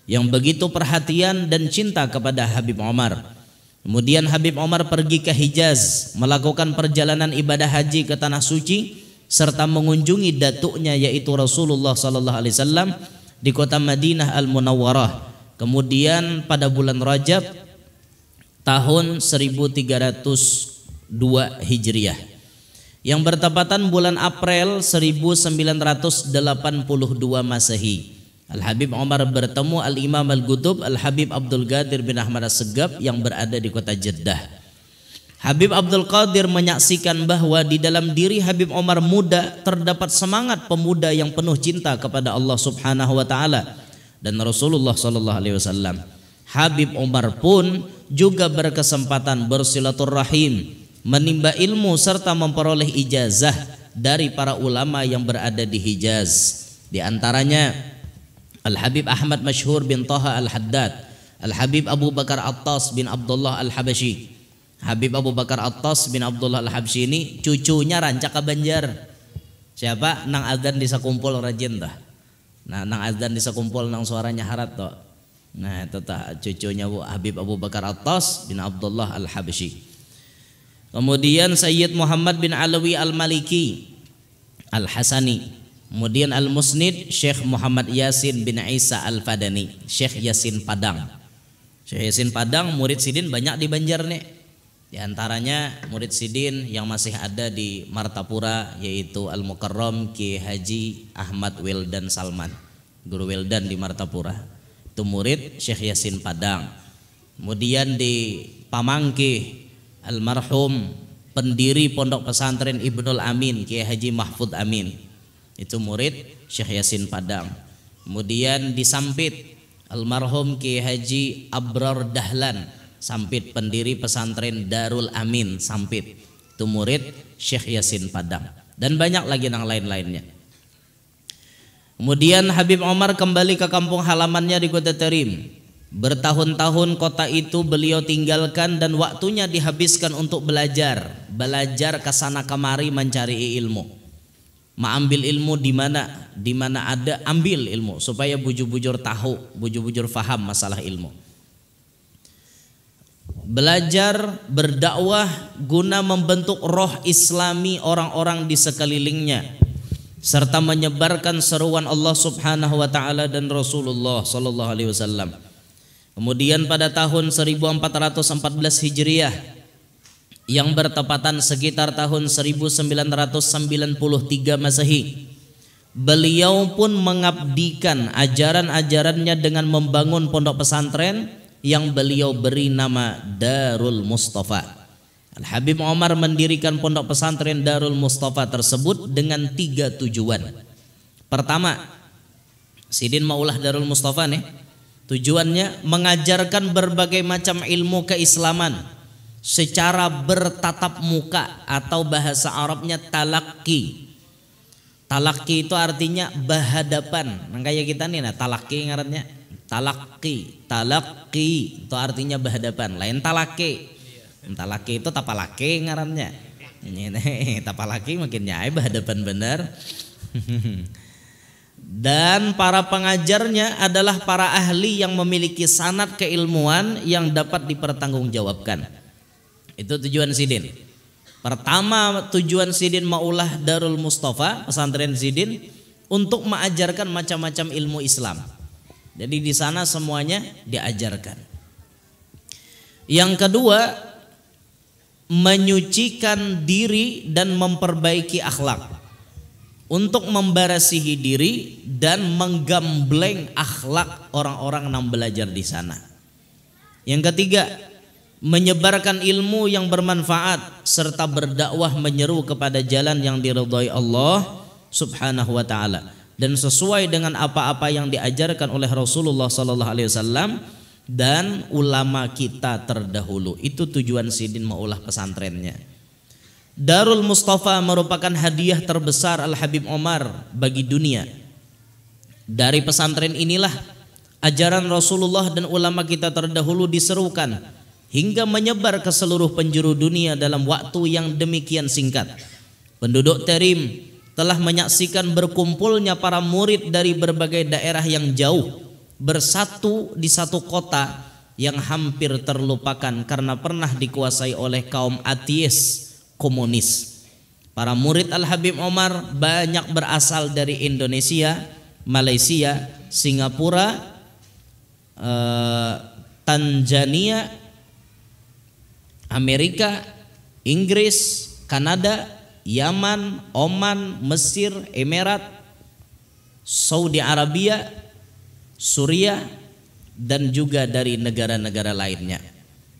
yang begitu perhatian dan cinta kepada Habib Umar. Kemudian Habib Umar pergi ke Hijaz melakukan perjalanan ibadah haji ke Tanah Suci serta mengunjungi datuknya yaitu Rasulullah sallallahu alaihi wasallam di kota Madinah Al-Munawwarah. Kemudian pada bulan Rajab tahun 1302 Hijriah yang bertepatan bulan April 1982 Masehi, Al-Habib Umar bertemu Al-Imam Al-Gutub Al-Habib Abdul Qadir bin Ahmad As-Segab yang berada di kota Jeddah. Habib Abdul Qadir menyaksikan bahwa di dalam diri Habib Umar muda terdapat semangat pemuda yang penuh cinta kepada Allah Subhanahu wa taala dan Rasulullah sallallahu alaihi wasallam. Habib Umar pun juga berkesempatan bersilaturahim, menimba ilmu serta memperoleh ijazah dari para ulama yang berada di Hijaz. Di antaranya Al-Habib Ahmad Masyhur bin Taha Al-Haddad, Al-Habib Abu Bakar Attas bin Abdullah Al-Habashi. Habib Abu Bakar Attas bin Abdullah Al-Habsyi ini cucunya rancak ke Banjar. Siapa? Nang azan disa kumpul rajin dah. Nah, nang azan disa kumpul nang suaranya harat toh. Nah, itu tah cucunya Habib Abu Bakar Attas bin Abdullah Al-Habsyi. Kemudian Sayyid Muhammad bin Alawi Al-Maliki Al-Hasani. Kemudian Al-Musnid Syekh Muhammad Yasin bin Isa Al-Fadani, Syekh Yasin Padang. Syekh Yasin Padang murid Sidin banyak di Banjar nih. Di antaranya murid Sidin yang masih ada di Martapura yaitu Al-Mukarram Ki Haji Ahmad Wildan Salman, guru Wildan di Martapura. Itu murid Syekh Yasin Padang. Kemudian di Pamangkih almarhum pendiri Pondok Pesantren Ibnul Amin Ki Haji Mahfud Amin. Itu murid Syekh Yasin Padang. Kemudian di Sampit almarhum Ki Haji Abrar Dahlan Sampit, pendiri pesantren Darul Amin Sampit, itu murid Syekh Yasin Padang, dan banyak lagi yang lain-lainnya. Kemudian Habib Umar kembali ke kampung halamannya di kota Terim. Bertahun-tahun kota itu beliau tinggalkan dan waktunya dihabiskan untuk belajar kesana kemari mencari ilmu. Ambil ilmu di mana ada, ambil ilmu supaya bujur-bujur tahu, bujur-bujur faham masalah ilmu. Belajar berdakwah guna membentuk roh Islami orang-orang di sekelilingnya serta menyebarkan seruan Allah Subhanahu wa taala dan Rasulullah sallallahu alaihi wasallam. Kemudian pada tahun 1414 Hijriah yang bertepatan sekitar tahun 1993 Masehi, beliau pun mengabdikan ajaran-ajarannya dengan membangun pondok pesantren yang beliau beri nama Darul Mustafa. Al-Habib Omar mendirikan pondok pesantren Darul Mustafa tersebut dengan 3 tujuan. Pertama, Sidin Maulah Darul Mustafa nih, tujuannya mengajarkan berbagai macam ilmu keislaman secara bertatap muka atau bahasa Arabnya talaki. Talaki itu artinya berhadapan. Nah, kayak kita nih, nah talaki ngarannya. Talaki itu artinya berhadapan. Lain talaki. Talaki itu tapalaki ngarannya. Ini tapalaki makin nyai berhadapan bener. Dan para pengajarnya adalah para ahli yang memiliki sanad keilmuan yang dapat dipertanggungjawabkan. Itu tujuan Sidin. Pertama, tujuan Sidin Maulah Darul Mustafa, pesantren Sidin, untuk mengajarkan macam-macam ilmu Islam. Jadi di sana semuanya diajarkan. Yang kedua, menyucikan diri dan memperbaiki akhlak, untuk membarasihi diri dan menggambleng akhlak orang-orang yang belajar di sana. Yang ketiga, menyebarkan ilmu yang bermanfaat serta berdakwah menyeru kepada jalan yang diridhai Allah Subhanahu wa taala dan sesuai dengan apa-apa yang diajarkan oleh Rasulullah sallallahu alaihi wasallam dan ulama kita terdahulu. Itu tujuan Sidin Maulah pesantrennya. Darul Mustafa merupakan hadiah terbesar Al-Habib Omar bagi dunia. Dari pesantren inilah ajaran Rasulullah dan ulama kita terdahulu diserukan hingga menyebar ke seluruh penjuru dunia dalam waktu yang demikian singkat. Penduduk Terim telah menyaksikan berkumpulnya para murid dari berbagai daerah yang jauh bersatu di satu kota yang hampir terlupakan karena pernah dikuasai oleh kaum ateis komunis. Para murid Al-Habib Omar banyak berasal dari Indonesia, Malaysia, Singapura, Tanzania, Amerika, Inggris, Kanada, Yaman, Oman, Mesir, Emirat, Saudi Arabia, Suriah, dan juga dari negara-negara lainnya.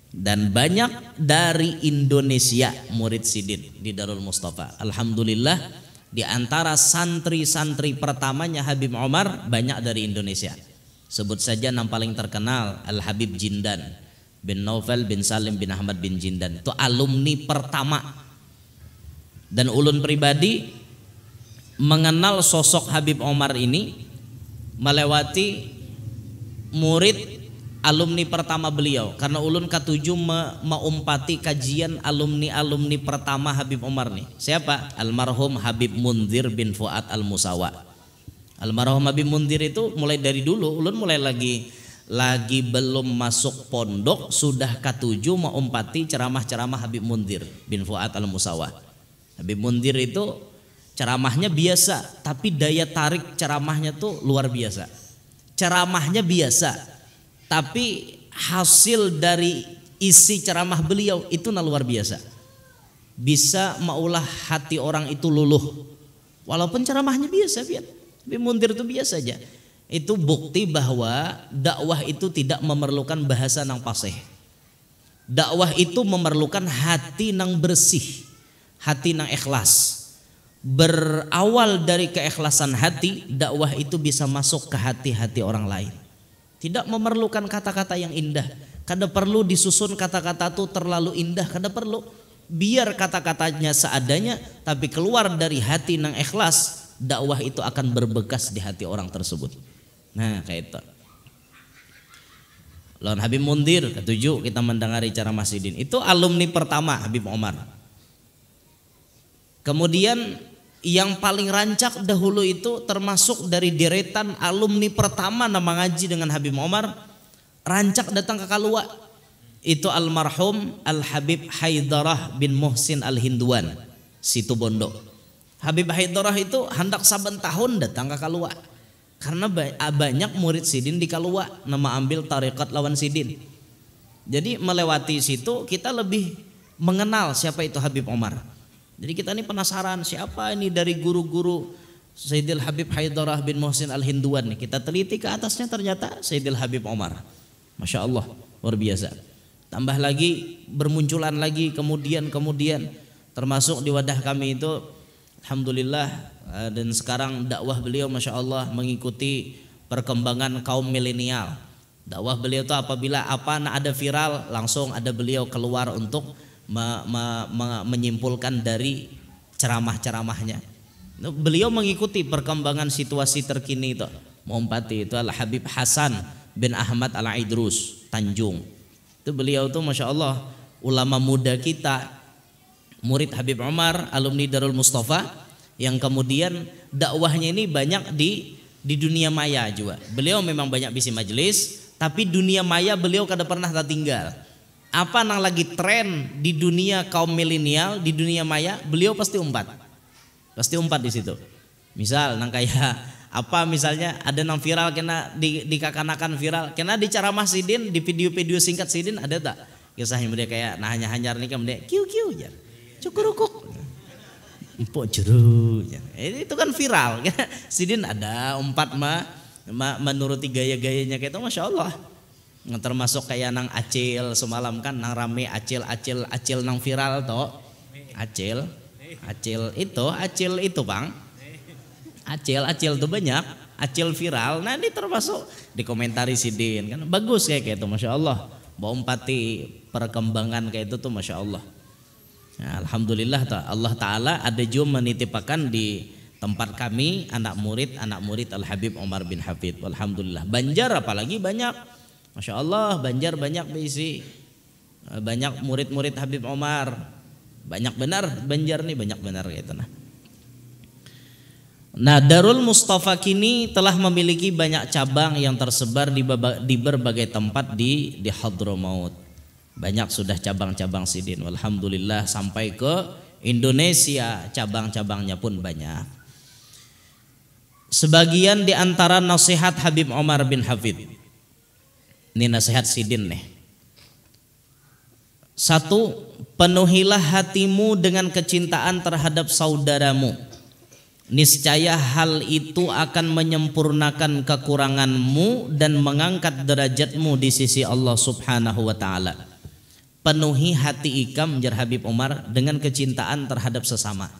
Dan banyak dari Indonesia murid Sidin di Darul Mustafa. Alhamdulillah, di antara santri-santri pertamanya Habib Omar banyak dari Indonesia. Sebut saja yang paling terkenal Al-Habib Jindan bin Naufal bin Salim bin Ahmad bin Jindan. Itu alumni pertama. Dan ulun pribadi mengenal sosok Habib Omar ini melewati murid alumni pertama beliau, karena ulun ketujuh meumpati kajian alumni pertama Habib Omar nih. Siapa? Almarhum Habib Munzir bin Fuad Al-Musawa. Almarhum Habib Munzir itu mulai dari dulu ulun mulai lagi belum masuk pondok sudah ketujuh meumpati ceramah-ceramah Habib Munzir bin Fuad Al-Musawa. Habib Munzir itu ceramahnya biasa, tapi daya tarik ceramahnya tuh luar biasa. Ceramahnya biasa, tapi hasil dari isi ceramah beliau itu luar biasa. Bisa maulah hati orang itu luluh. Walaupun ceramahnya biasa, Habib Munzir itu biasa aja. Itu bukti bahwa dakwah itu tidak memerlukan bahasa nang fasih. Dakwah itu memerlukan hati nang bersih, hati nang ikhlas. Berawal dari keikhlasan hati, dakwah itu bisa masuk ke hati-hati orang lain. Tidak memerlukan kata-kata yang indah. Kada perlu disusun kata-kata itu terlalu indah, kada perlu. Biar kata-katanya seadanya, tapi keluar dari hati nang ikhlas, dakwah itu akan berbekas di hati orang tersebut. Nah, kayak itu. Lawan Habib Munzir ketujuh kita mendengari ceramah Sidin. Itu alumni pertama Habib Omar. Kemudian yang paling rancak dahulu itu termasuk dari deretan alumni pertama nama ngaji dengan Habib Omar, rancak datang ke Kalua. Itu almarhum Al-Habib Haidarah bin Muhsin Al-Hinduan, Situ Bondo. Habib Haidarah itu hendak saben tahun datang ke Kalua. Karena banyak murid sidin di Kalua nama ambil tarekat lawan sidin. Jadi melewati situ kita lebih mengenal siapa itu Habib Omar. Jadi kita ini penasaran siapa ini dari guru-guru Sayyidil Habib Haidarah bin Muhsin Al-Hinduan nih. Kita teliti ke atasnya ternyata Sayyidil Habib Omar. Masya Allah luar biasa. Tambah lagi bermunculan lagi kemudian termasuk di wadah kami itu alhamdulillah dan sekarang dakwah beliau Masya Allah mengikuti perkembangan kaum milenial. Dakwah beliau itu apabila ada viral langsung ada beliau keluar untuk menyimpulkan dari ceramah-ceramahnya. Beliau mengikuti perkembangan situasi terkini itu. Mumpati itu Al Habib Hasan bin Ahmad Al Idrus Tanjung. Itu beliau tuh Masya Allah ulama muda kita, murid Habib Omar, alumni Darul Mustafa, yang kemudian dakwahnya ini banyak di dunia maya juga. Beliau memang banyak bisi majelis, tapi dunia maya beliau kada pernah tertinggal. Apa yang lagi tren di dunia kaum milenial, di dunia maya, beliau pasti umpat di situ. Misal nang kayak apa misalnya ada nang viral kena dikakanakan viral, kena di ceramah sidin, di video-video singkat sidin ada tak? Kisahnya dia kayak nah hanyar nih kan dia kiu jar. Cukurukuk. Empuk juru. Itu kan viral. Sidin ada umpat menuruti gaya-gayanya kayak itu Masya Allah. Termasuk kayak nang acil semalam kan nang rame acil nang viral toh. Acil itu Bang. Acil tuh banyak, acil viral. Nah ini termasuk dikomentari sidin kan bagus kayak itu Masya Allah. Bawa umpati perkembangan kayak itu tuh Masya Allah. Nah, alhamdulillah Allah Ta'ala ada juga menitipkan di tempat kami anak murid Al Habib Omar bin Hafid. Alhamdulillah. Banjar apalagi banyak. Masya Allah Banjar banyak berisi. Banyak murid-murid Habib Omar. Banyak benar Banjar nih banyak benar gitu nah. Nah Darul Mustafa kini telah memiliki banyak cabang yang tersebar di berbagai tempat di Hadramaut. Banyak sudah cabang-cabang sidin. Alhamdulillah sampai ke Indonesia cabang-cabangnya pun banyak. Sebagian di antara nasihat Habib Omar bin Hafid. Ini nasihat sidin nih. 1. Penuhilah hatimu dengan kecintaan terhadap saudaramu. Niscaya hal itu akan menyempurnakan kekuranganmu dan mengangkat derajatmu di sisi Allah Subhanahu wa taala. Penuhi hati ikam jar Habib Omar dengan kecintaan terhadap sesama.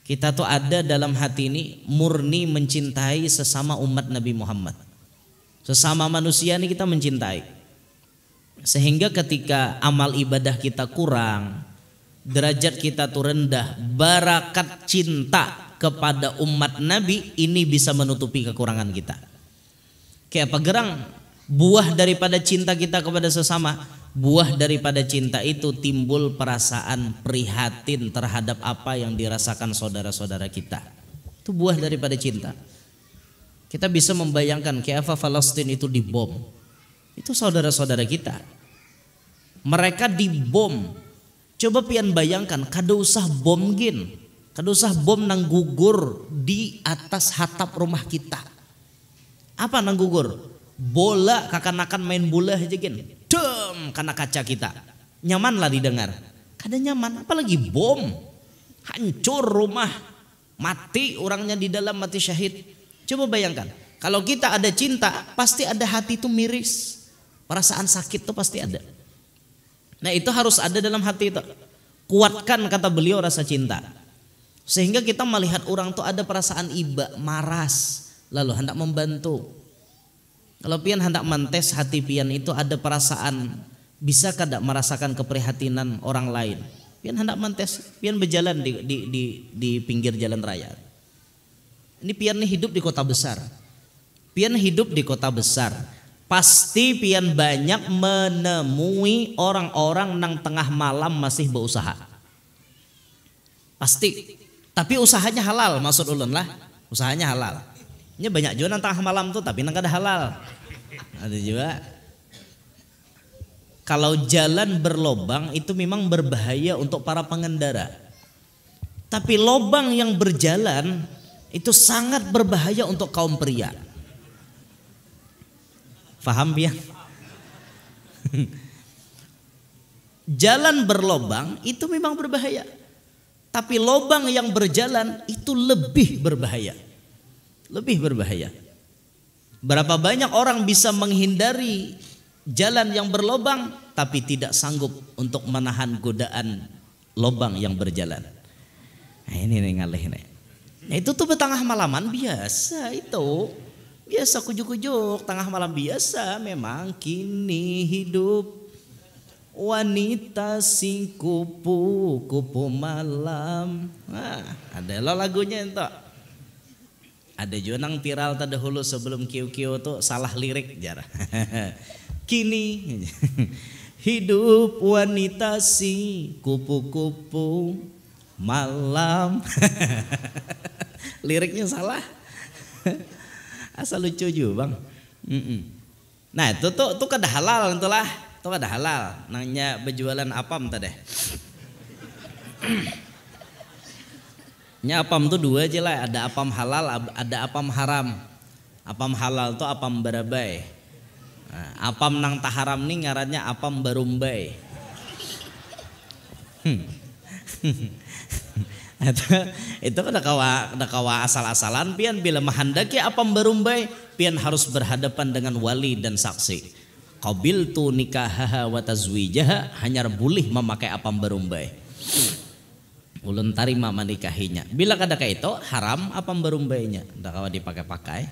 Kita tuh ada dalam hati ini murni mencintai sesama umat Nabi Muhammad. Sesama manusia ini kita mencintai. Sehingga ketika amal ibadah kita kurang, derajat kita tuh rendah, barakat cinta kepada umat Nabi ini bisa menutupi kekurangan kita. Kayak apa gerang? Buah daripada cinta kita kepada sesama, buah daripada cinta itu timbul perasaan prihatin terhadap apa yang dirasakan saudara-saudara kita. Itu buah daripada cinta. Kita bisa membayangkan kayak apa Palestina itu dibom. Itu saudara-saudara kita. Mereka dibom. Coba pian bayangkan, kada usah bom gin, kada usah bom nang gugur di atas hatap rumah kita. Apa nang gugur? Bola kakanakan main bola aja gin, dem kena kaca kita. Nyaman lah didengar. Kada nyaman, apalagi bom. Hancur rumah, mati orangnya di dalam, mati syahid. Coba bayangkan, kalau kita ada cinta, pasti ada hati itu miris, perasaan sakit itu pasti ada. Nah itu harus ada dalam hati itu. Kuatkan kata beliau rasa cinta. Sehingga kita melihat orang tuh ada perasaan iba, maras, lalu hendak membantu. Kalau pian hendak mentes hati pian itu ada perasaan, bisa kada merasakan keprihatinan orang lain. Pian hendak mentes, pian berjalan di pinggir jalan raya. Ini pian nih hidup di kota besar. Pian hidup di kota besar. Pasti pian banyak menemui orang-orang nang tengah malam masih berusaha. Pasti. Tapi usahanya halal maksud ulun lah. Usahanya halal. Ini banyak juga nang tengah malam tuh tapi nang kada halal. Ada juga. Kalau jalan berlobang itu memang berbahaya untuk para pengendara. Tapi lobang yang berjalan Itu sangat berbahaya untuk kaum pria. Faham ya? Jalan berlobang itu memang berbahaya. Tapi lobang yang berjalan itu lebih berbahaya. Lebih berbahaya. Berapa banyak orang bisa menghindari jalan yang berlobang tapi tidak sanggup untuk menahan godaan lobang yang berjalan. Nah, ini nih ngalih nih. Nah, itu tuh tengah malaman biasa itu. Biasa kujuk-kujuk tengah malam biasa memang kini hidup wanita si kupu-kupu malam. Nah, ada lo lagunya itu. Ada juga nang viral tadi dahulu sebelum kiu-kiu tuh salah lirik jar. Kini hidup wanita si kupu-kupu malam. Liriknya salah. Asal lucu juga bang. Nah itu tuh kada halal itulah. Itu kada halal. Nanya berjualan apam tadi. Nya apam tuh dua aja lah. Ada apam halal, ada apam haram. Apam halal tuh apam barabai. Nah, apam nang taharam nih ngarannya apam barumbai. Itu kada kawa asal-asalan pian bila mahandaki apam barumbai pian harus berhadapan dengan wali dan saksi. Qabiltu nikahaha wa tazwijaha, hanya boleh memakai apam barumbai. Ulun tarima menikahinya. Bila kada ka itu haram apam barumbainya, ndak kawa dipakai-pakai.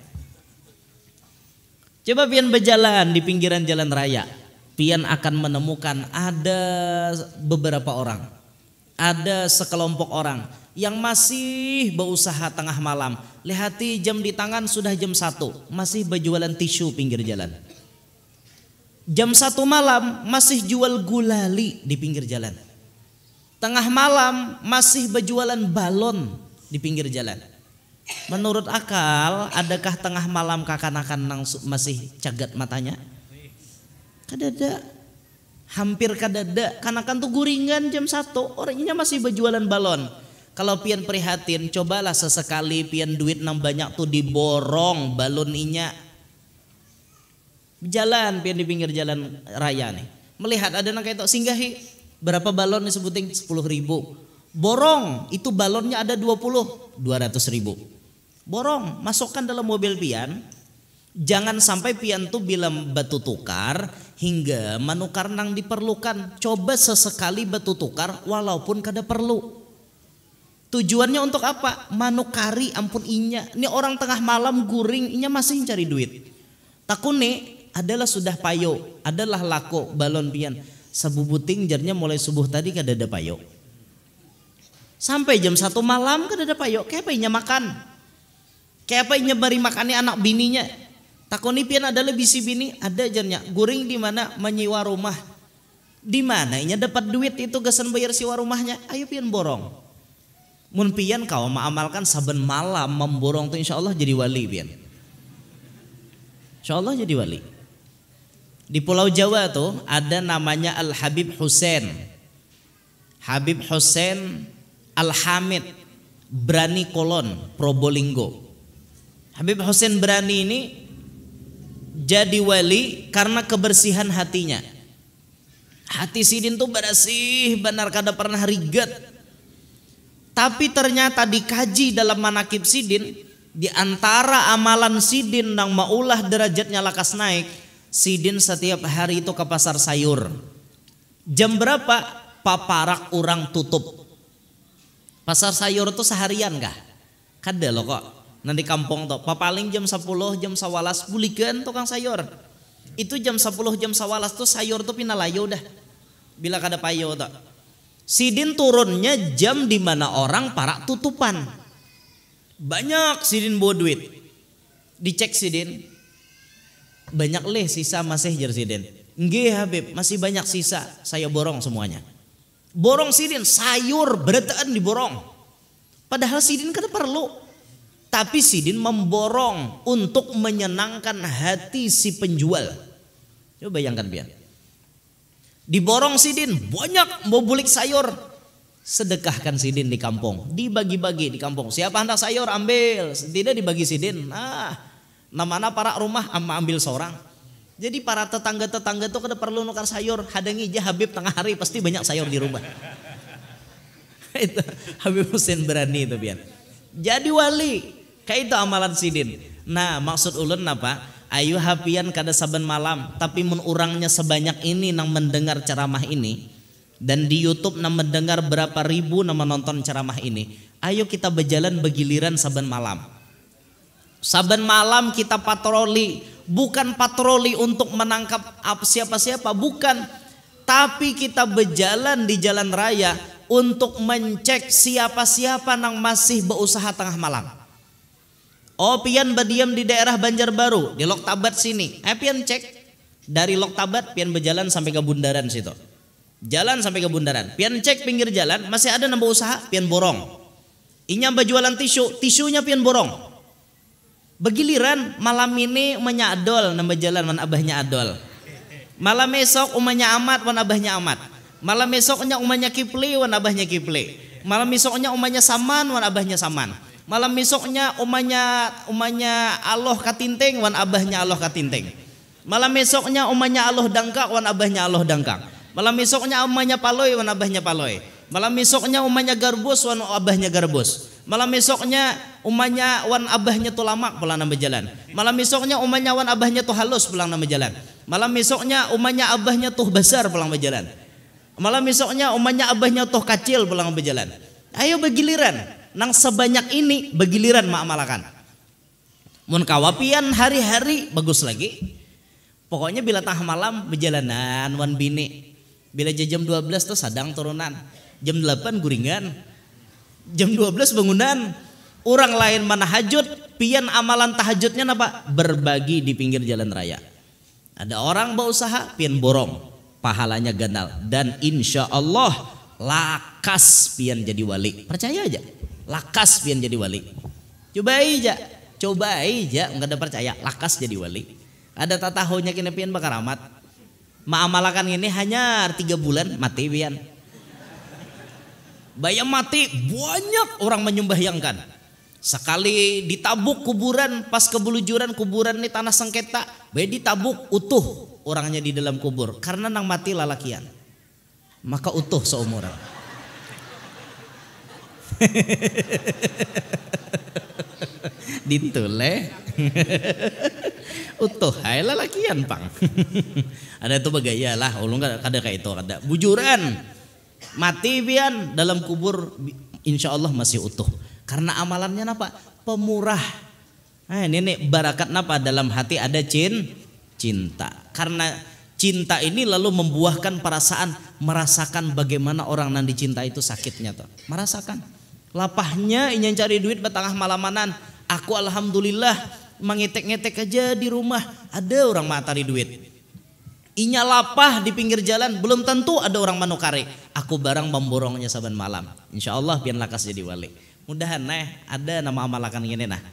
Coba pian berjalan di pinggiran jalan raya, pian akan menemukan ada beberapa orang, ada sekelompok orang yang masih berusaha tengah malam. Lihati jam di tangan sudah jam 1, masih berjualan tisu pinggir jalan. Jam 1 malam masih jual gulali di pinggir jalan. Tengah malam masih berjualan balon di pinggir jalan. Menurut akal, adakah tengah malam kakanakan nang masih cagat matanya? Kadada. Hampir kadada. Kanakan tuh guringan jam 1, orangnya masih berjualan balon. Kalau pian prihatin, cobalah sesekali pian duit nang banyak tuh diborong balon inya. Jalan pian di pinggir jalan raya nih. Melihat ada nang kayak itu singgahi. Berapa balon disebutin? 10.000. Borong, itu balonnya ada 200.000. Borong, masukkan dalam mobil pian. Jangan sampai pian tuh bila batu tukar hingga manukar nang diperlukan. Coba sesekali batu tukar walaupun kada perlu. Tujuannya untuk apa? Manukari ampun inya. Ini orang tengah malam guring inya masih cari duit. Takune adalah sudah payo, adalah lako balon pian. Sabubuting jarnya mulai subuh tadi kada ada payo. Sampai jam 1 malam kada ada payo. Kayak apa inya makan? Kayak apa inya bari makannya anak bininya? Takoni pian adalah bisi bini, ada jarnya. Guring di mana? Menyewa rumah. Di mana inya dapat duit itu gasan bayar sewa rumahnya? Ayo pian borong. Mun pian kau mengamalkan saben malam memborong tuh insyaallah jadi wali pian. Insyaallah jadi wali. Di Pulau Jawa tuh ada namanya Al Habib Hussein. Habib Hussein Al Hamid Brani Kolon Probolinggo. Habib Hussein Brani ini jadi wali karena kebersihan hatinya. Hati sidin tuh bersih benar kada pernah rigat. Tapi ternyata dikaji dalam manakib sidin, di antara amalan sidin nang maulah derajatnya lakas naik, sidin setiap hari itu ke pasar sayur. Jam berapa? Paparak orang tutup. Pasar sayur tuh seharian kah? Kada loh kok. Nanti kampung tuh papaling jam 10 jam 11 bulikan tukang sayur. Itu jam 10 jam 11 tuh sayur tuh pinalayo dah. Bila kada payo tuh. Sidin turunnya jam di mana orang parak tutupan. Banyak sidin bawa duit. Dicek sidin. Banyak leh sisa masih jar sidin. Nggih Habib, masih banyak sisa. Saya borong semuanya. Borong sidin sayur berataan diborong. Padahal sidin kada perlu. Tapi sidin memborong untuk menyenangkan hati si penjual. Coba bayangkan biar. Diborong sidin banyak mau bulik sayur. sedekahkan sidin di kampung, dibagi-bagi di kampung. Siapa hendak sayur ambil, tidak dibagi sidin. Namana para rumah ambil seorang. Jadi para tetangga-tetangga tuh kada perlu nukar sayur, hadangi aja Habib tengah hari pasti banyak sayur di rumah. Itu Habib Husin berani itu pian. Jadi wali, kayak itu amalan sidin. Nah, maksud ulun apa? Ayo hapian kada saben malam, tapi mun urangnya sebanyak ini nang mendengar ceramah ini. Dan di YouTube nama mendengar berapa ribu nama nonton ceramah ini. Ayo kita berjalan begiliran saben malam. Saben malam kita patroli, bukan patroli untuk menangkap siapa-siapa, bukan. Tapi kita berjalan di jalan raya untuk mencek siapa-siapa yang masih berusaha tengah malam. Oh pian berdiam di daerah Banjarbaru, di Loktabat sini. Pian cek dari Loktabat pian berjalan sampai ke bundaran situ. Jalan sampai ke bundaran, pian cek pinggir jalan masih ada nambah usaha, pian borong. Inya berjualan tisu, tisunya pian borong. Begiliran malam ini umanya adol nambah jalan wan abahnya adol. Malam esok umanya amat wan abahnya amat. Malam esoknya umanya kipli wan abahnya kipli. Malam esoknya umanya saman wan abahnya saman. Malam esoknya umanya Allah katinting wan abahnya Allah katinting. Malam esoknya umanya Allah dangkak wan abahnya Allah dangkak. Malam besoknya umanya paloy wan abahnya paloy. Malam besoknya umanya garbus wan abahnya garbus. Malam besoknya umanya wan abahnya tu lamak pulang nama jalan. Malam besoknya umanya wan abahnya tu halus pulang nama jalan. Malam besoknya umanya abahnya tuh besar pulang nama jalan. Malam besoknya umanya abahnya tuh kecil pulang nama jalan. Ayo begiliran nang sebanyak ini begiliran maamalakan. Mun kawapian hari-hari bagus lagi. Pokoknya bila tengah malam berjalanan wan bini. Bila jam 12 tuh sadang turunan, jam 8 guringan, jam 12 bangunan. Orang lain mana hajut, pian amalan tahajudnya apa? Berbagi di pinggir jalan raya. Ada orang berusaha, pian borong, pahalanya ganal. Dan insya Allah lakas pian jadi wali. Percaya aja, lakas pian jadi wali. Coba aja, nggak ada percaya, lakas jadi wali. Ada tatahunya kini pian bakar amat. Maamalakan ini hanya 3 bulan mati pian. Bayang mati banyak orang menyembahyangkan. Sekali ditabuk kuburan pas kebelujuran kuburan ini tanah sengketa, bayang ditabuk utuh orangnya di dalam kubur karena nang mati lalakian. Maka utuh seumuran. Dituleh. Utuh hai lalakian pang. Ada itu bagaya lah, ulung kada kayak itu kada. Bujuran mati pian dalam kubur insya Allah masih utuh. Karena amalannya apa? Pemurah. Ini barakat napa dalam hati ada cinta. Karena cinta ini lalu membuahkan perasaan merasakan bagaimana orang yang dicinta itu sakitnya tuh. Merasakan lapahnya ingin cari duit batangah malamanan. Aku alhamdulillah mengetek-ngetek aja di rumah ada orang matari duit. Inya lapah di pinggir jalan belum tentu ada orang manukari. Aku barang memborongnya saban malam. Insya Allah pian lakas jadi wali. Mudahan ada nama amalakan gini nah.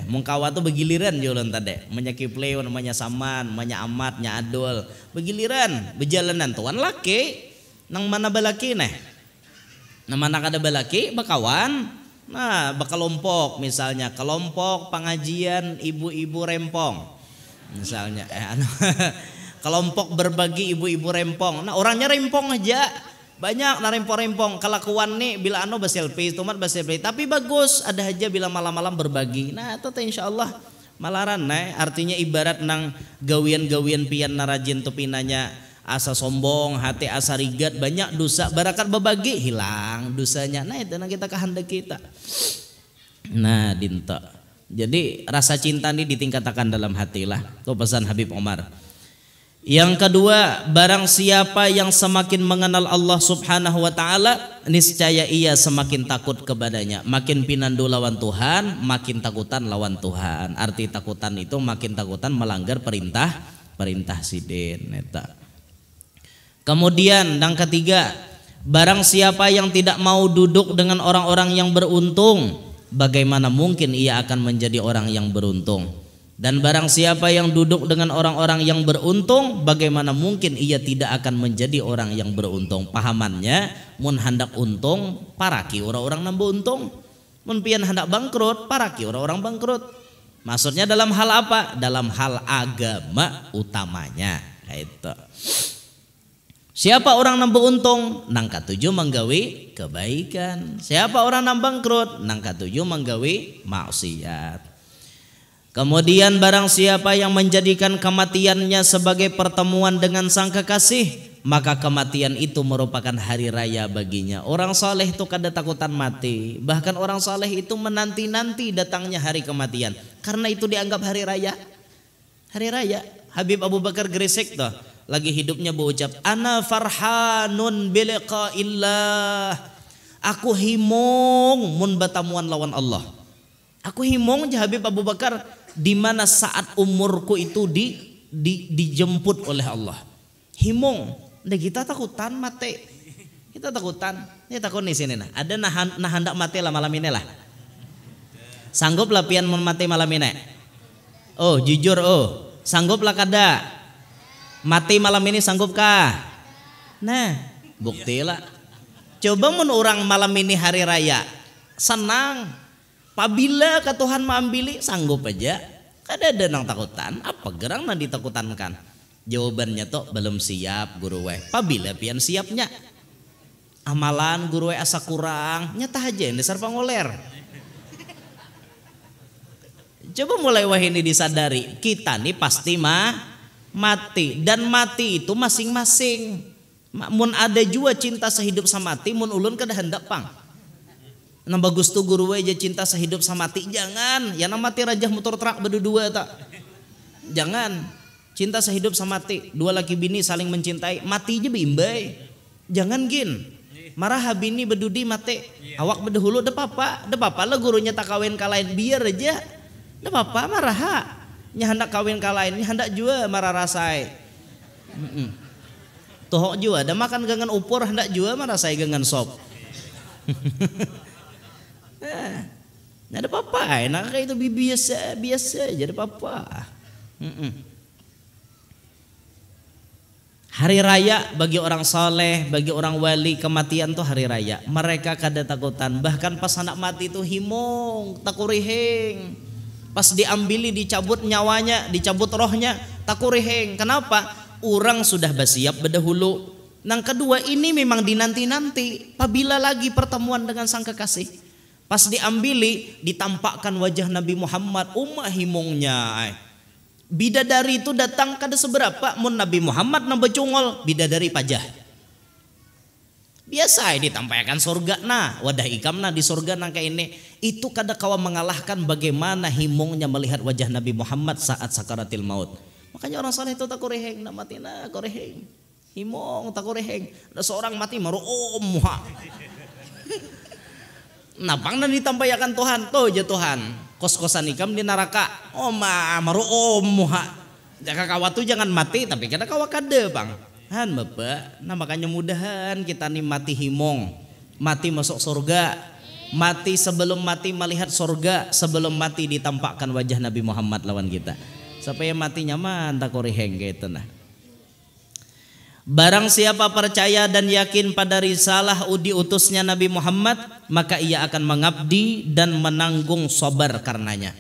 Mungkawa tuh begiliran jualan tadi. Menyakiplay namanya saman, namanya amat, nya adol. Begiliran, berjalanan tuan laki. Nang mana balaki Nang mana kada balaki bakawan. Nah, bakalompok misalnya, kelompok pengajian ibu-ibu rempong. Misalnya kelompok berbagi ibu-ibu rempong. Nah, orangnya rempong aja. Banyak na rempong-rempong. Kelakuan nih bila baselfie, tumat baselfie. Tapi bagus, ada aja bila malam-malam berbagi. Nah, itu insyaallah malaran artinya ibarat nang gawian-gawian pian narajin tu pinanya asa sombong, hati asa rigat, banyak dosa. Barakat berbagi hilang dosanya. Nah, itu kita kehendak kita. Nah, dinta. Jadi rasa cinta ini ditingkatkan dalam hati lah. Itu pesan Habib Omar. Yang kedua, barang siapa yang semakin mengenal Allah Subhanahu wa taala, niscaya ia semakin takut kepadanya. Makin pinandu lawan Tuhan, makin takutan lawan Tuhan. Arti takutan itu makin takutan melanggar perintah sidin eta. Kemudian yang ketiga, barang siapa yang tidak mau duduk dengan orang-orang yang beruntung, bagaimana mungkin ia akan menjadi orang yang beruntung? Dan barang siapa yang duduk dengan orang-orang yang beruntung, bagaimana mungkin ia tidak akan menjadi orang yang beruntung. Pahamannya, mun hendak untung, paraki orang-orang nambu untung. Mun pian hendak bangkrut, paraki orang-orang bangkrut. Maksudnya dalam hal apa? Dalam hal agama utamanya. Itu. Siapa orang nambu untung, nang katuju menggawi kebaikan. Siapa orang nang bangkrut, nang katuju menggawi maksiat. Kemudian barang siapa yang menjadikan kematiannya sebagai pertemuan dengan sang kekasih, maka kematian itu merupakan hari raya baginya. Orang saleh itu kada takutan mati. Bahkan orang saleh itu menanti-nanti datangnya hari kematian. Karena itu dianggap hari raya. Hari raya. Habib Abu Bakar Gresik tuh lagi hidupnya berucap, ana farhanun biliqaillah. Aku himung mun batamuan lawan Allah. Aku himung je Habib Abu Bakar di mana saat umurku itu dijemput oleh Allah. Himung, deh kita takutan mati. Kita takutan. Ini takut nih sini nah. Ada nah hendak mati lah malam ini lah. Sanggup lah pian mun mati malam ini? Oh, jujur oh. Sanggup lah kada? Mati malam ini sanggup kah? Nah, buktilah. Coba mun orang malam ini hari raya, senang. Apabila ke Tuhan mengambil sanggup aja, kada ada nang takutan. Apa gerang nang ditakutankan? Jawabannya tuh belum siap guru we. Apabila pian siapnya, amalan guru we asa kurang, nyata aja dasar pangoler. Coba mulai wah ini disadari, kita nih pasti mati dan mati itu masing-masing. Mun ada jua cinta sehidup samati, mun ulun kada hendak pang. Nah bagus tuh guru aja cinta sehidup samati, jangan. Ya mati rajah motor truk berdua tak. Jangan. Cinta sehidup samati, dua laki bini saling mencintai, mati aja bimbay. Jangan gin. Marah bini bedudi mati. Awak bedahulu de papa lah gurunya tak kawin kalain biar aja. De papa marah ha. Nya hendak kawin kalain, nya hendak jua marah rasai. Tohok jua, ada makan gangan upur hendak jua marah rasai gangan sop. Nah, ada apa-apa, enak kayak itu biasa aja, ada apa-apa. Hari raya bagi orang soleh, bagi orang wali, kematian tuh hari raya. Mereka kada takutan, bahkan pas anak mati itu himong, takurihing. Pas diambili, dicabut nyawanya, dicabut rohnya, takurihing. Kenapa? Orang sudah bersiap berdahulu. Yang kedua ini memang dinanti-nanti, apabila lagi pertemuan dengan sang kekasih. Pas diambili, ditampakkan wajah Nabi Muhammad, himongnya. Bidadari itu datang kada seberapa, mun Nabi Muhammad nambah cungol, bidadari pajah. Biasa ditampakkan surga nah, wadah ikam nah di surga nang kayak ini. Itu kada kawa mengalahkan bagaimana himongnya melihat wajah Nabi Muhammad saat sakaratil maut. Makanya orang saleh itu tak koreheng, nak mati nah koreheng. Himong tak koreheng. Ada seorang mati maru napang dan ditampayakan Tuhan, toh aja Tuhan. Kos-kosan ikam di neraka. Maru Jaka kawat tuh jangan mati, tapi kada kawa kada bang. Han bapak, nah makanya mudahan kita nih mati himong, mati masuk surga, mati sebelum mati melihat surga, sebelum mati ditampakkan wajah Nabi Muhammad lawan kita. Supaya mati nyaman tak koreheng gitu nah. Barang siapa percaya dan yakin pada risalah diutusnya Nabi Muhammad, maka ia akan mengabdi dan menanggung sabar karenanya.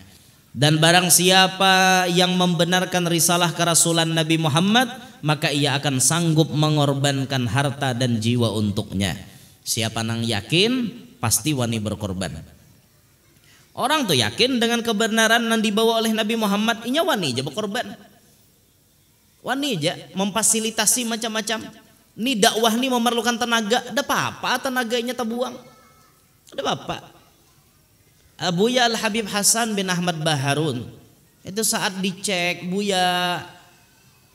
Dan barang siapa yang membenarkan risalah kerasulan Nabi Muhammad, maka ia akan sanggup mengorbankan harta dan jiwa untuknya. Siapa nang yakin pasti wani berkorban. Orang tuh yakin dengan kebenaran yang dibawa oleh Nabi Muhammad, inya wani aja berkorban. Wani aja memfasilitasi macam-macam. Ini dakwah ini memerlukan tenaga, ada apa-apa tenaganya terbuang. Ada apa-apa. Buya Al-Habib Hasan bin Ahmad Baharun itu saat dicek, Buya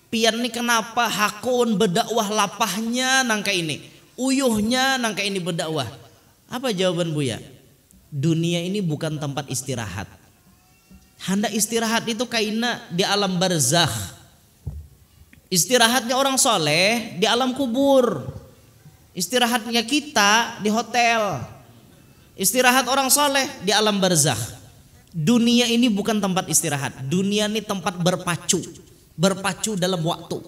pian nih kenapa hakun berdakwah lapahnya nangka ini, uyuhnya nangka ini berdakwah. Apa jawaban Buya? Dunia ini bukan tempat istirahat. Hendak istirahat itu kaina di alam barzakh. Istirahatnya orang soleh di alam kubur. Istirahatnya kita di hotel. Istirahat orang soleh di alam barzakh. Dunia ini bukan tempat istirahat. Dunia ini tempat berpacu dalam waktu.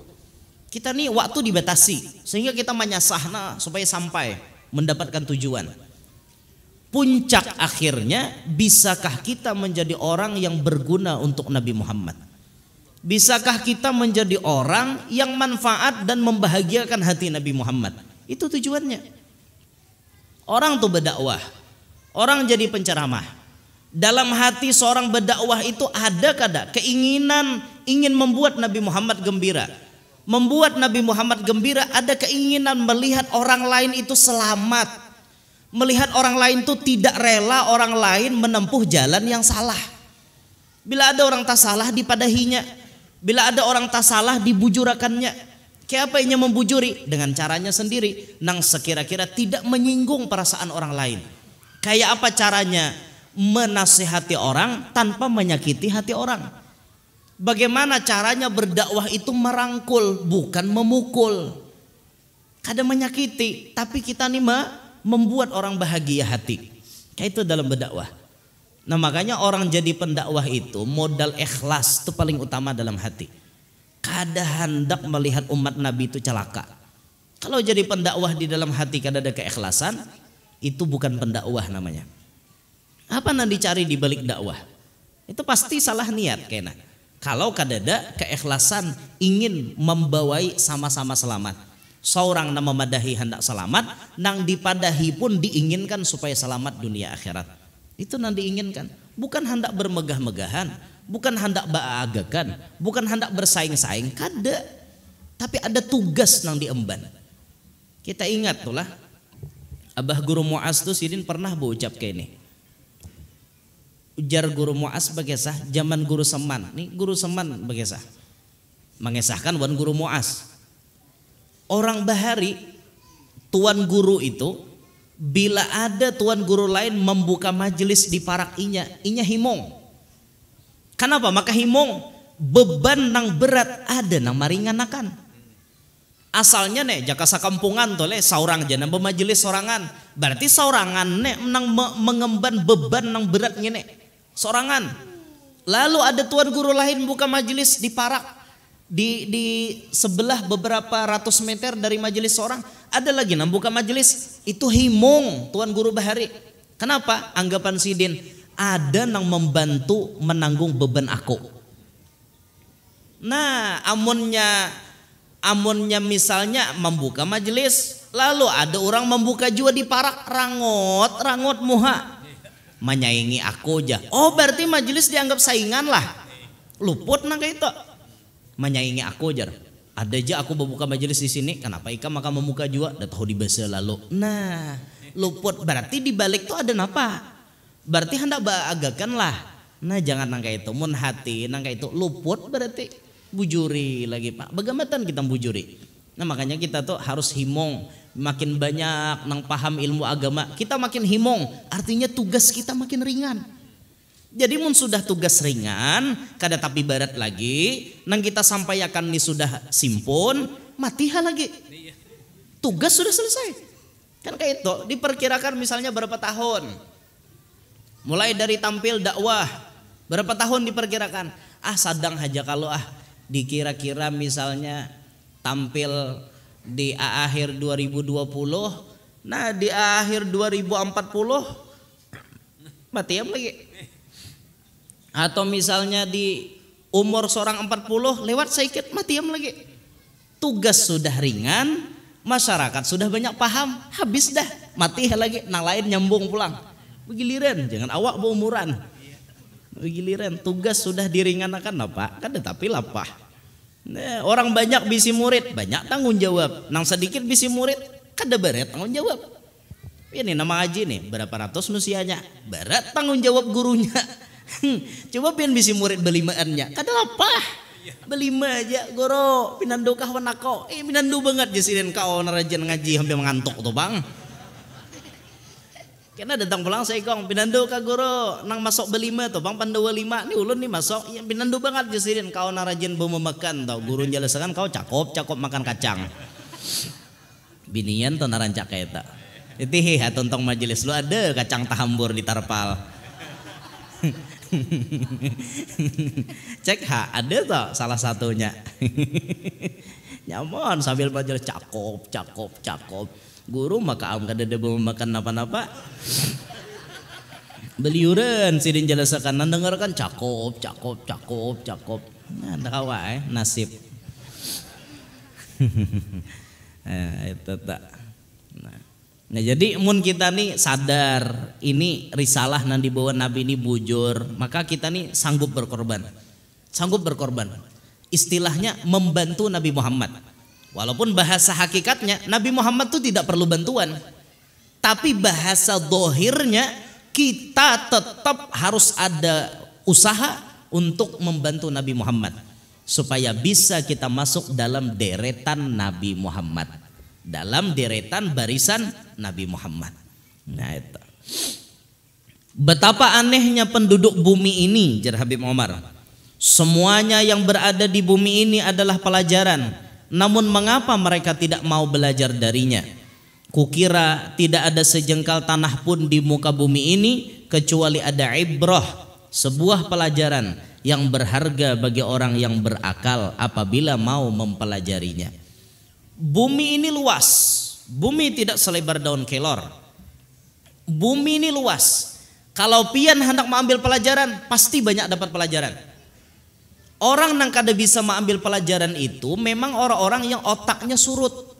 Kita nih waktu dibatasi sehingga kita menyasahna supaya sampai mendapatkan tujuan. Puncak akhirnya, bisakah kita menjadi orang yang berguna untuk Nabi Muhammad? Bisakah kita menjadi orang yang manfaat dan membahagiakan hati Nabi Muhammad? Itu tujuannya. Orang tuh berdakwah, orang jadi penceramah. Dalam hati seorang berdakwah itu ada kada keinginan ingin membuat Nabi Muhammad gembira. Membuat Nabi Muhammad gembira, ada keinginan melihat orang lain itu selamat. Melihat orang lain itu tidak rela orang lain menempuh jalan yang salah. Bila ada orang tak salah dipadahinya. Bila ada orang tak salah dibujurakannya. Kayak apa yang membujuri? Dengan caranya sendiri. Nang sekira-kira tidak menyinggung perasaan orang lain. Kayak apa caranya menasihati orang tanpa menyakiti hati orang? Bagaimana caranya berdakwah itu merangkul, bukan memukul. Kadang menyakiti, tapi kita nih membuat orang bahagia hati. Kayak itu dalam berdakwah. Nah makanya orang jadi pendakwah itu modal ikhlas itu paling utama dalam hati. Kada hendak melihat umat Nabi itu celaka. Kalau jadi pendakwah di dalam hati kada ada keikhlasan, itu bukan pendakwah namanya. Apa yang dicari di balik dakwah? Itu pasti salah niat kena. Kalau kadada keikhlasan ingin membawai sama-sama selamat. Seorang nama madahi hendak selamat, nang dipadahi pun diinginkan supaya selamat dunia akhirat. Itu nang diinginkan. Bukan hendak bermegah-megahan, bukan hendak baagakan, bukan hendak bersaing-saing, kada. Tapi ada tugas nang diemban. Kita ingat tuh lah, Abah Guru Muaz tuh sidin pernah berucap kayak ini. Ujar Guru Muaz bagesah zaman Guru Seman. Nih Guru Seman bagesah mengesahkan wan Guru Muaz. Orang bahari tuan guru itu bila ada tuan guru lain membuka majelis di parak inya himong. Kenapa? Maka himong beban nang berat ada nang maringanakan. Asalnya nih jaka sakampungan tole saurang jana bermajelis sorangan. Berarti saurangan nih nang mengemban beban nang berat ngene. Sorangan. Lalu ada tuan guru lain buka majelis di parak di sebelah beberapa ratus meter dari majelis seorang. Ada lagi nang buka majelis itu himong tuan guru bahari. Kenapa? Anggapan sidin ada nang membantu menanggung beban aku. Nah, amunnya misalnya membuka majelis, lalu ada orang membuka juga di parak, rangot muha menyaingi aku aja. Oh berarti majelis dianggap saingan lah. Luput nang kayak itu. Menyaingi aku aja. Ada aja aku membuka majelis di sini. Kenapa Ika maka membuka juga? Dah tahu di bahasa lalu. Nah luput berarti dibalik tuh ada napa? Berarti hendak baagakan lah. Nah jangan nang kayak itu. Mun hati nang kayak itu luput berarti bujuri lagi pak. Bagaimana kita bujuri? Nah makanya kita tuh harus himong. Makin banyak nang paham ilmu agama, kita makin himong. Artinya tugas kita makin ringan. Jadi mun sudah tugas ringan, kada tapi barat lagi, nang kita sampaikan ini sudah simpun, matiha lagi. Tugas sudah selesai. Kan kayak itu, diperkirakan misalnya berapa tahun. Mulai dari tampil dakwah, berapa tahun diperkirakan? Sadang aja kalau dikira-kira misalnya tampil di akhir 2020, nah di akhir 2040 matiam lagi. Atau misalnya di umur seorang 40 lewat sedikit matiam lagi. Tugas sudah ringan, masyarakat sudah banyak paham, habis dah mati lagi, nang lain nyambung pulang. Begiliran, jangan awak berumuran. Begiliran, tugas sudah diringankan apa? Kan tetapi lapah. Nah, orang banyak bisi murid, banyak tanggung jawab. Nang sedikit bisi murid, kada berat tanggung jawab. Ini nama ngaji nih, berapa ratus manusianya, berat tanggung jawab gurunya. Coba pian bisi murid belimaannya, kada apa? Belima aja guru, pinandu kawan aku. Pinandu banget jasinin kau narajan ngaji hampir mengantuk tuh bang. Karena datang pulang saya kong pinandu ka guru nang masuk belima tuh bang pandawa 5 nih ulun nih masuk ya, pinandu banget jasirin kau narajin bau memakan tau guru jelasakan kau cakop makan kacang binian tuh narancak kayak tak itu tontong majelis lu ada kacang tahambur di tarpal Cek ada toh salah satunya. Nyaman sambil belajar cakep. Guru maka am kada mau makan apa-apa. Beliuran sidin jelasakan dengarkan cakep. Nah, kawa nasib. Itu tak. Nah jadi mun kita nih sadar ini risalah yang dibawa Nabi ini bujur, maka kita nih sanggup berkorban. Istilahnya membantu Nabi Muhammad. Walaupun bahasa hakikatnya Nabi Muhammad itu tidak perlu bantuan, tapi bahasa dohirnya kita tetap harus ada usaha untuk membantu Nabi Muhammad supaya bisa kita masuk dalam deretan Nabi Muhammad, dalam deretan barisan Nabi Muhammad. Nah itu. Betapa anehnya penduduk bumi ini, jar Habib Omar. Semuanya yang berada di bumi ini adalah pelajaran. Namun mengapa mereka tidak mau belajar darinya? Kukira tidak ada sejengkal tanah pun di muka bumi ini kecuali ada ibrah, sebuah pelajaran yang berharga bagi orang yang berakal apabila mau mempelajarinya. Bumi ini luas, bumi tidak selebar daun kelor. Bumi ini luas. Kalau pian hendak mengambil pelajaran, pasti banyak dapat pelajaran. Orang yang kada bisa mengambil pelajaran itu memang orang-orang yang otaknya surut.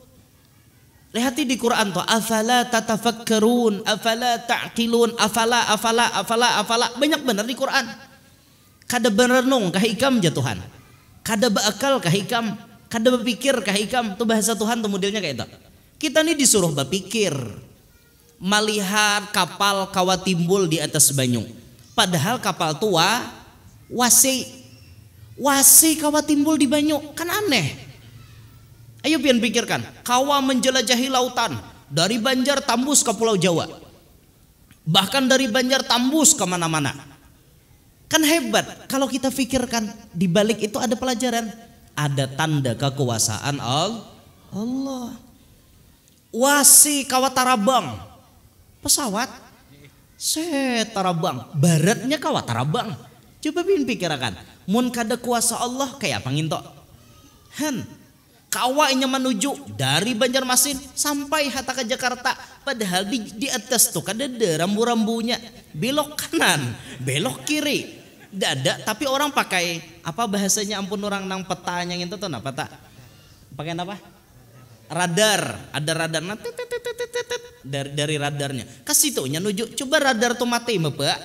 Lihat di Quran tuh, afala tatafakkarun, afala ta'qilun, afala. Banyak benar di Quran. Kada berenung kah ikam jatuhan. Kada beakal kah ikam. Kada berpikir kah ikam. Itu bahasa Tuhan tuh modelnya kayak itu. Kita nih disuruh berpikir. Melihat kapal kawa timbul di atas banyu. Padahal kapal tua wasi kawa timbul di banyu. Kan aneh. Ayo pian pikirkan, kawa menjelajahi lautan dari Banjar tembus ke Pulau Jawa, bahkan dari Banjar tembus ke mana-mana. Kan hebat. Kalau kita pikirkan di balik itu ada pelajaran, ada tanda kekuasaan Allah. Wasi kawa tarabang, pesawat, tarabang, baratnya kawa tarabang. Coba pian pikirkan, mun kada kuasa Allah kayak apa nginto? Kawainya menuju dari Banjarmasin sampai hatta ke Jakarta. Padahal di atas tuh kan ada rambu-rambunya. Belok kanan, belok kiri. Dada, tapi orang pakai apa bahasanya ampun orang nang petanya gitu tuh apa tak? Pakai apa? Radar. Ada radar dari radarnya. Kasih tuh nuju. Coba radar tuh mati Bapak.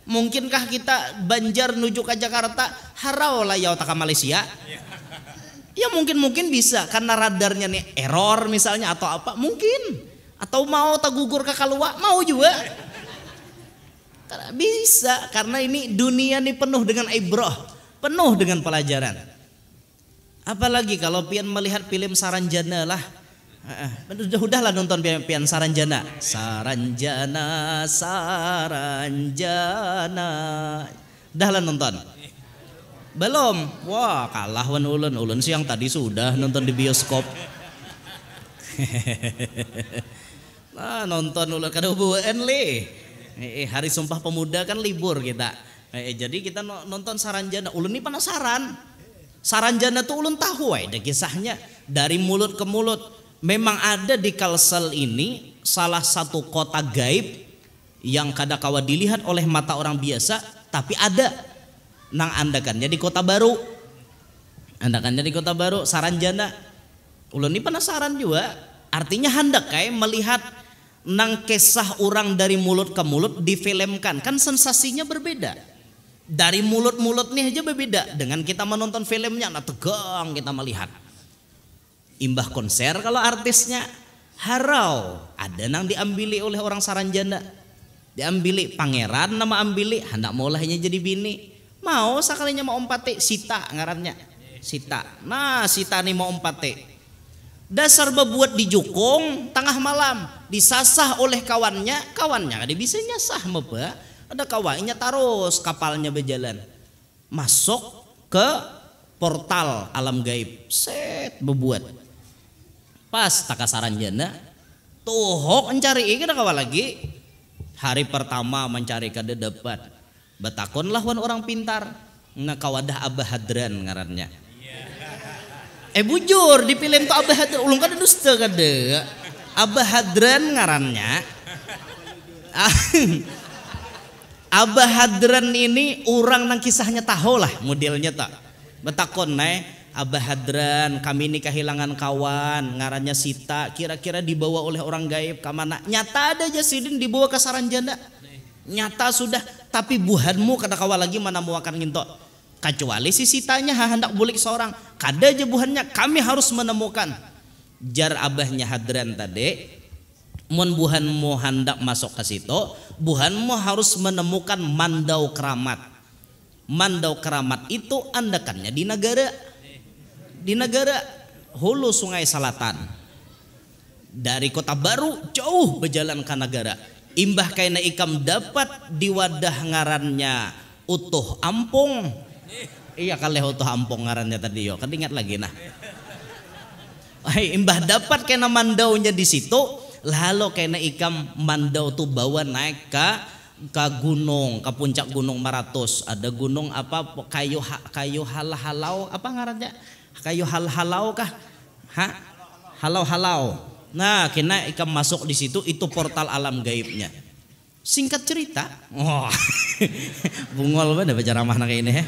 Mungkinkah kita Banjar nuju ke Jakarta harau lah ya otak Malaysia? Ya mungkin bisa karena radarnya nih error misalnya atau apa mungkin, atau mau tagugur ke kalua mau juga bisa karena ini dunia nih penuh dengan ibrah, penuh dengan pelajaran. Apalagi kalau pian melihat film Saranjana lah, udahlah nonton pian Saranjana, udahlah nonton. Belum, wah kalah wan ulun siang tadi sudah nonton di bioskop. Nah, nonton ulun kada hubungan le. Hari Sumpah Pemuda kan libur kita. Jadi kita nonton Saranjana. Ulun ini penasaran. Saranjana tuh ulun tahu ada kisahnya dari mulut ke mulut. Memang ada di Kalsel ini salah satu kota gaib yang kada kawa dilihat oleh mata orang biasa, tapi ada. Nang andakannya di Kota Baru, Saranjana. Ulun ini penasaran juga. Artinya hendak kayak melihat nang kisah orang dari mulut ke mulut difilmkan. Kan sensasinya berbeda. Dari mulut-mulut nih aja berbeda dengan kita menonton filmnya. Nah tegang kita melihat. Imbah konser kalau artisnya harau ada nang diambili oleh orang Saranjana. Diambili pangeran nama ambili hendak mulainya jadi bini. Mau sekalinya mau empate Sita ngarannya Sita. Nah Sita nih mau empate. Dasar bebuat di jukung tengah malam disasah oleh kawannya ada bisa nyasah meba. Ada kawannya terus kapalnya berjalan masuk ke portal alam gaib. Bebuat pas taka Saranjana tuhok mencari kada kawan lagi. Hari pertama mencari kada dapat. Betakonlah wan orang pintar. Nah kawadah Abah Hadran ngarannya. Bujur di film tuh Abah Hadran ulung kada dusta kada. Abah Hadran ngarannya. Abah Hadran ini orang nang kisahnya tahu lah modelnya tak. Betakon Abah Hadran kami ini kehilangan kawan ngarannya Sita, kira-kira dibawa oleh orang gaib ke mana? Nyata ada Jasidin dibawa ke Saranjana. Nyata sudah, tapi buhanmu kata kawan lagi mana mau akan ngintok. Kecuali si Sitanya hendak bulik seorang. Kada aja buhannya kami harus menemukan. Jar Abahnya Hadran tadi, mun buhanmu hendak masuk ke situ, buhanmu harus menemukan mandau keramat. Mandau keramat itu andakannya di negara hulu Sungai Selatan. Dari Kota Baru jauh berjalan ke negara. Imbah kaina ikam dapat di wadah ngarannya Utuh Ampung. Iya kalih Utuh Ampung ngarannya tadi yo. Kan ingat lagi nah. Imbah dapat kaina mandaunya di situ, lalu kaina ikam mandau tuh bawa naik ke gunung, ke puncak Gunung Maratus. Ada gunung apa kayu halau apa ngarannya? Kayu halau kah? Halau. Nah, kena ikam masuk di situ, itu portal alam gaibnya. Singkat cerita, bungol banget baca ramah kayak ini ya.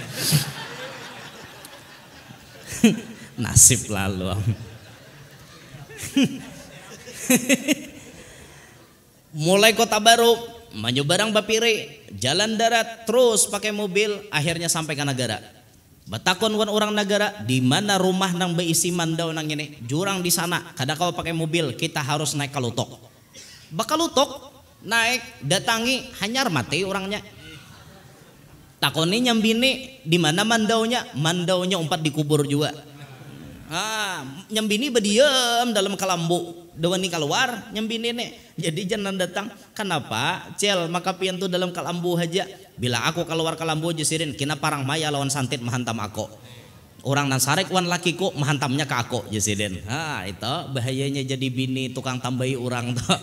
Nasib lalu. Mulai Kota Baru, maju barang bapire, jalan darat, terus pakai mobil, akhirnya sampai ke negara. Batakon wan orang negara di mana rumah nang beisi mandau nang ini jurang di sana. Kada kau pakai mobil, kita harus naik kalutok. Bakalutok naik datangi hanyar mati orangnya. Takoni nyambini di mana mandaunya? Mandaunya umpat dikubur juga. Nyambini berdiam dalam kalambu. Dewani keluar nyambini nih. Jadi jangan datang. Kenapa? Cel maka pian tuh dalam kalambu aja. Bila aku keluar kalambu jesirin kina parang maya lawan santit mahantam aku. Orang nan sarek wan lakiku mahantamnya ke aku jesirin. Itu bahayanya jadi bini tukang tambahi orang tuh.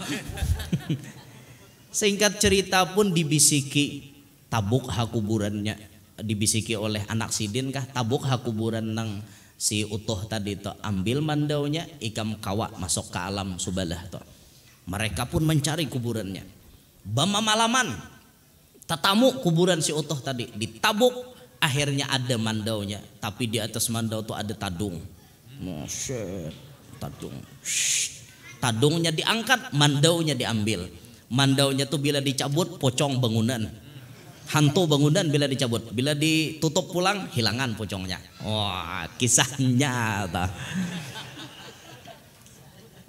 Singkat cerita pun dibisiki tabuk hakuburannya. Dibisiki oleh anak sidin kah tabuk hakuburan nang si Utuh tadi tuh ambil mandaunya ikam kawa masuk ke alam subalah tuh. Mereka pun mencari kuburannya. Bama malaman tatamu kuburan si Utuh tadi ditabuk, akhirnya ada mandaunya, tapi di atas mandau tuh ada tadung. Tadungnya diangkat, mandaunya diambil. Mandaunya tuh bila dicabut pocong bangunan. Hantu bangunan bila dicabut, bila ditutup pulang hilangan pocongnya. Wah, kisahnya ta.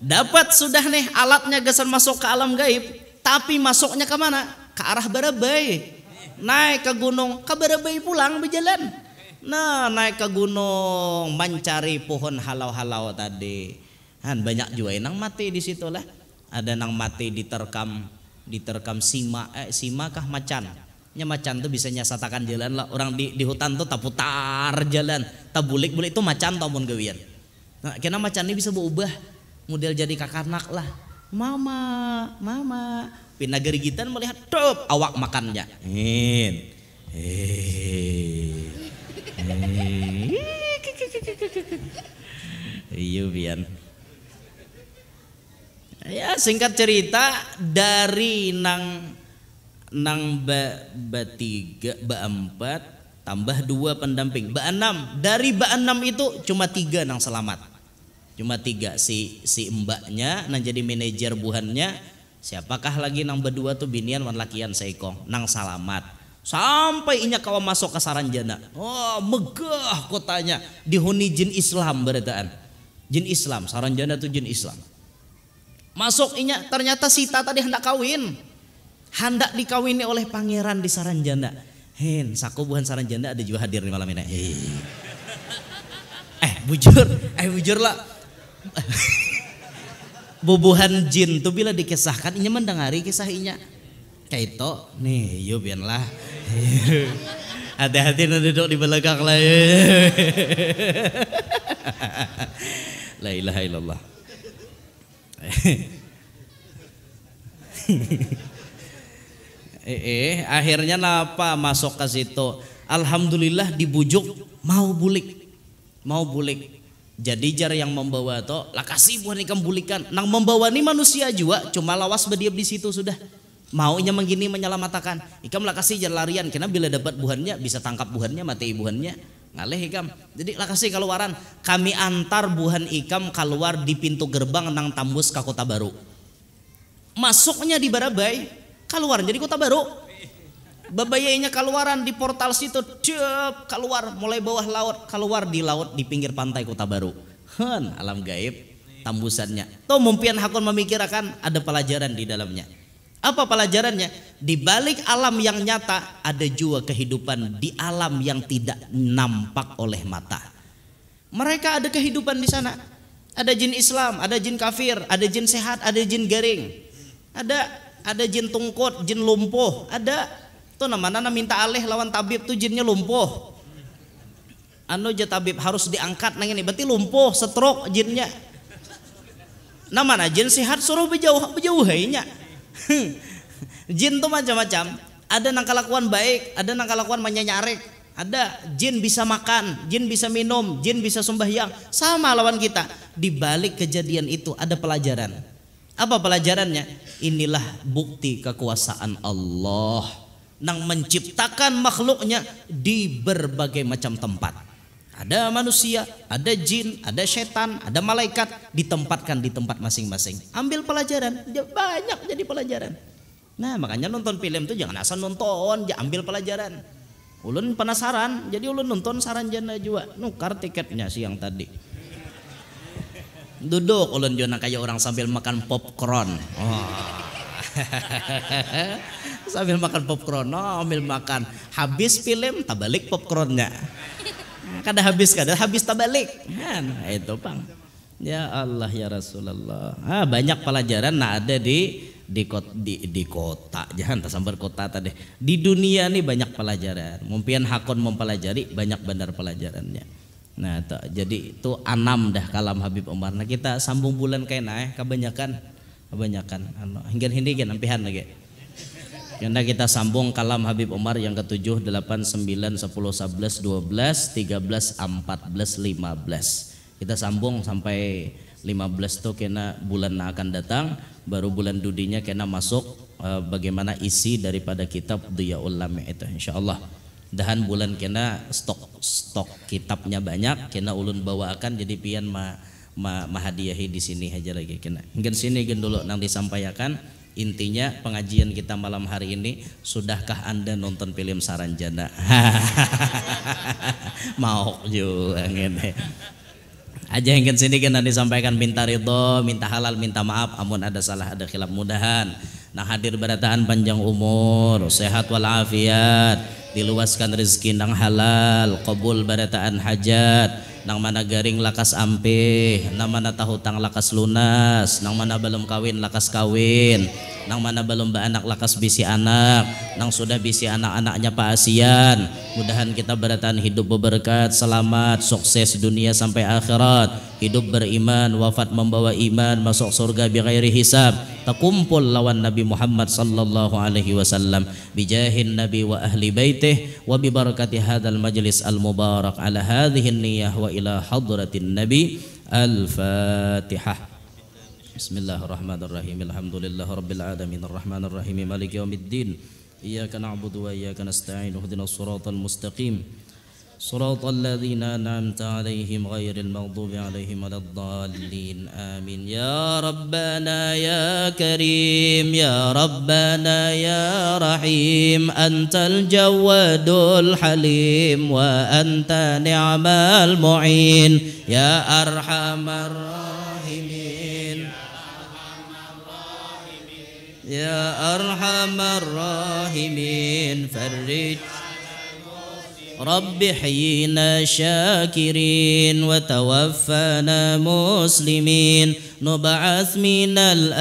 Dapat sudah nih alatnya gesan masuk ke alam gaib, tapi masuknya ke mana? Ke arah Barabai. Naik ke gunung, ke Barabai pulang berjalan. Nah, naik ke gunung mencari pohon halau-halau tadi. Han banyak juga nang mati di situ lah. Ada nang mati diterkam sima kah macan. Macan tuh bisa nyasatakan jalan lah. Orang di hutan tuh tak putar jalan, tak bulik-bulik itu macan tau pun gawian. Nah, kena macan ini bisa berubah model jadi kakanak lah. Mama. Pinagari kita melihat top awak makannya. Iya bian. Ya singkat cerita dari nang ba3 ba4 tambah 2 pendamping ba6, dari ba6 itu cuma 3 nang selamat, cuma 3 si mbaknya nang jadi manajer buhannya, siapakah lagi nang berdua tuh binian wan lakian seikong nang selamat sampai inya kawa masuk ke Saranjana. Megah kotanya dihuni jin Islam berataan, jin Islam. Saranjana tuh jin Islam. Masuk inya ternyata Sita tadi hendak kawin, hendak dikawini oleh pangeran di Saranjana. Saku buhan Saranjana ada juga hadir di malam ini. Bujur lah. Bubuhan jin tuh bila dikisahkan inya mendengari kisah inya. Kayak itu nih, yuk biarlah. Hati-hati nanti duduk di belakang lah. La ilaha illallah. Akhirnya napa masuk ke situ. Alhamdulillah dibujuk mau bulik. Jadi jar yang membawa to lah kasih buah ikan bulikan. Nang membawa ni manusia juga cuma lawas berdiam di situ sudah. Maunya menggini menyelamatkan. Ikam lah kasih jar larian karena bila dapat buahnya bisa tangkap buahnya mati buahnya. Ngaleh ikam. Jadi lah kasih keluaran. Kami antar buhan ikam keluar di pintu gerbang nang tambus ke Kota Baru. Masuknya di Barabai, keluar jadi Kota Baru. Babayainya keluaran di portal situ, cep keluar mulai bawah laut, keluar di laut di pinggir pantai Kota Baru. Alam gaib tambusannya. Tuh mumpian hakun memikirkan ada pelajaran di dalamnya. Apa pelajarannya? Di balik alam yang nyata ada juga kehidupan di alam yang tidak nampak oleh mata. Mereka ada kehidupan di sana. Ada jin Islam, ada jin kafir, ada jin sehat, ada jin garing. Ada jin tungkut, jin lumpuh, ada. Tuh namanya minta alih lawan tabib tuh jinnya lumpuh. Anu aja tabib harus diangkat nang ini berarti lumpuh, stroke jinnya. Namanya jin sehat suruh berjauh hainya. Jin tuh macam-macam. Ada nang kelakuan baik, ada nang kelakuan menyanyarek. Ada jin bisa makan, jin bisa minum, jin bisa sembahyang. Sama lawan kita. Di balik kejadian itu ada pelajaran. Apa pelajarannya? Inilah bukti kekuasaan Allah nang menciptakan makhluknya di berbagai macam tempat. Ada manusia, ada jin, ada setan, ada malaikat ditempatkan di tempat masing-masing. Ambil pelajaran, banyak jadi pelajaran. Nah makanya nonton film tuh jangan asal nonton, ambil pelajaran. Ulun penasaran, jadi ulun nonton Saranjana juga. Nukar tiketnya siang tadi. Duduk ulun juga kayak orang sambil makan popcorn. Sambil makan popcorn, ambil makan. Habis film, tak balik popcornnya. Kada habis tak balik. Nah, itu pang. Ya Allah ya Rasulullah. Banyak pelajaran ada di kota. Jangan tak sambar kota tadi. Di dunia nih banyak pelajaran. Mumpian hakon mempelajari banyak benar pelajarannya. Nah, jadi itu anam dah kalam Habib Umar. Nah, kita sambung bulan kayak kebanyakan hingga hindi kan ampihan lagi. Karena kita sambung kalam Habib Umar yang ke-7, 8, 9, 10, 11, 12, 13, 14, 15. Kita sambung sampai 15 tuh kena bulan akan datang, baru bulan dudinya kena masuk bagaimana isi daripada kitab Dhiyaul Lami itu insyaallah. Dahan bulan kena stok kitabnya banyak, kena ulun bawakan jadi pian mahadiahi di sini aja lagi kena. Hingga sini dulu nang disampaikan. Intinya pengajian kita malam hari ini, sudahkah Anda nonton film Saranjana? Mau juga ngene. Aja hingga sini kan disampaikan minta ridho, minta halal, minta maaf amun ada salah ada khilaf mudahan. Nah hadir barataan panjang umur, sehat walafiat, diluaskan rezeki nang halal, qabul barataan hajat. Nang mana garing lakas ampih, nang mana tahu tang lakas lunas, nang mana belum kawin lakas kawin, nang mana belum beranak lakas bisi anak, nang sudah bisi anak-anaknya paasian. Mudahan kita beratan hidup berberkat, selamat, sukses dunia sampai akhirat, hidup beriman, wafat membawa iman, masuk surga bighairi hisab, takumpul lawan Nabi Muhammad sallallahu alaihi wasallam, bijahin Nabi wa ahli baitih, wa bi barakati hadzal majlis al mubarak ala hadhihi niyyah wa ila hadratin Nabi. Al-Fatihah. Bismillahirrahmanirrahim. Alhamdulillahi rabbil alamin arrahmanir rahim maliki yaumiddin. Iyyaka na'budu wa iyyaka nasta'in. Ihdinas siratal mustaqim. Siratal ladzina an'amta 'alaihim ghairil maghdubi 'alaihim waladdallin. Amin. Ya Rabbana ya Karim, ya Rabbana ya Rahim, antal Jawadul Halim wa anta ni'mal mu'in, ya Arhamar Rahimin. Ya Arhamar Rahimin, farrij Rabbi hyina syakirin wa tawaffana muslimin, nub'ath minal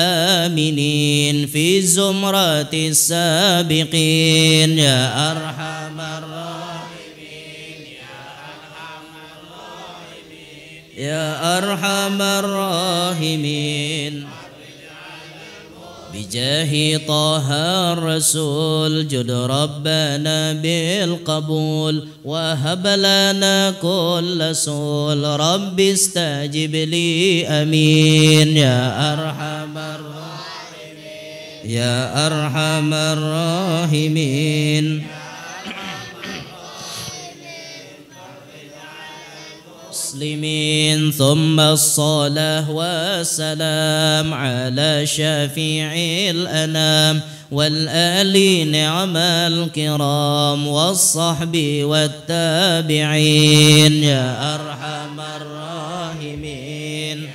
aminin fi zumratis sabiqin, ya Arhamar Rahimin, ya Arhamar Rahimin, ya Arhamar Rahimin. بجاه طه الرسول جد ربنا بالقبول وهب لنا كل سول رب استجب لي أمين يا أرحم الراحمين يا أرحم الراحمين المسلمين ثم الصلاة والسلام على شفيع الأنام والآل نعم الكرام والصحب والتابعين يا أرحم الراحمين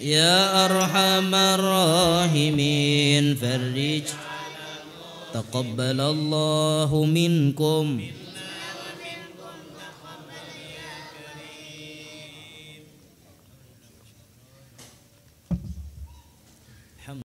يا أرحم الراحمين فرج تقبل الله منكم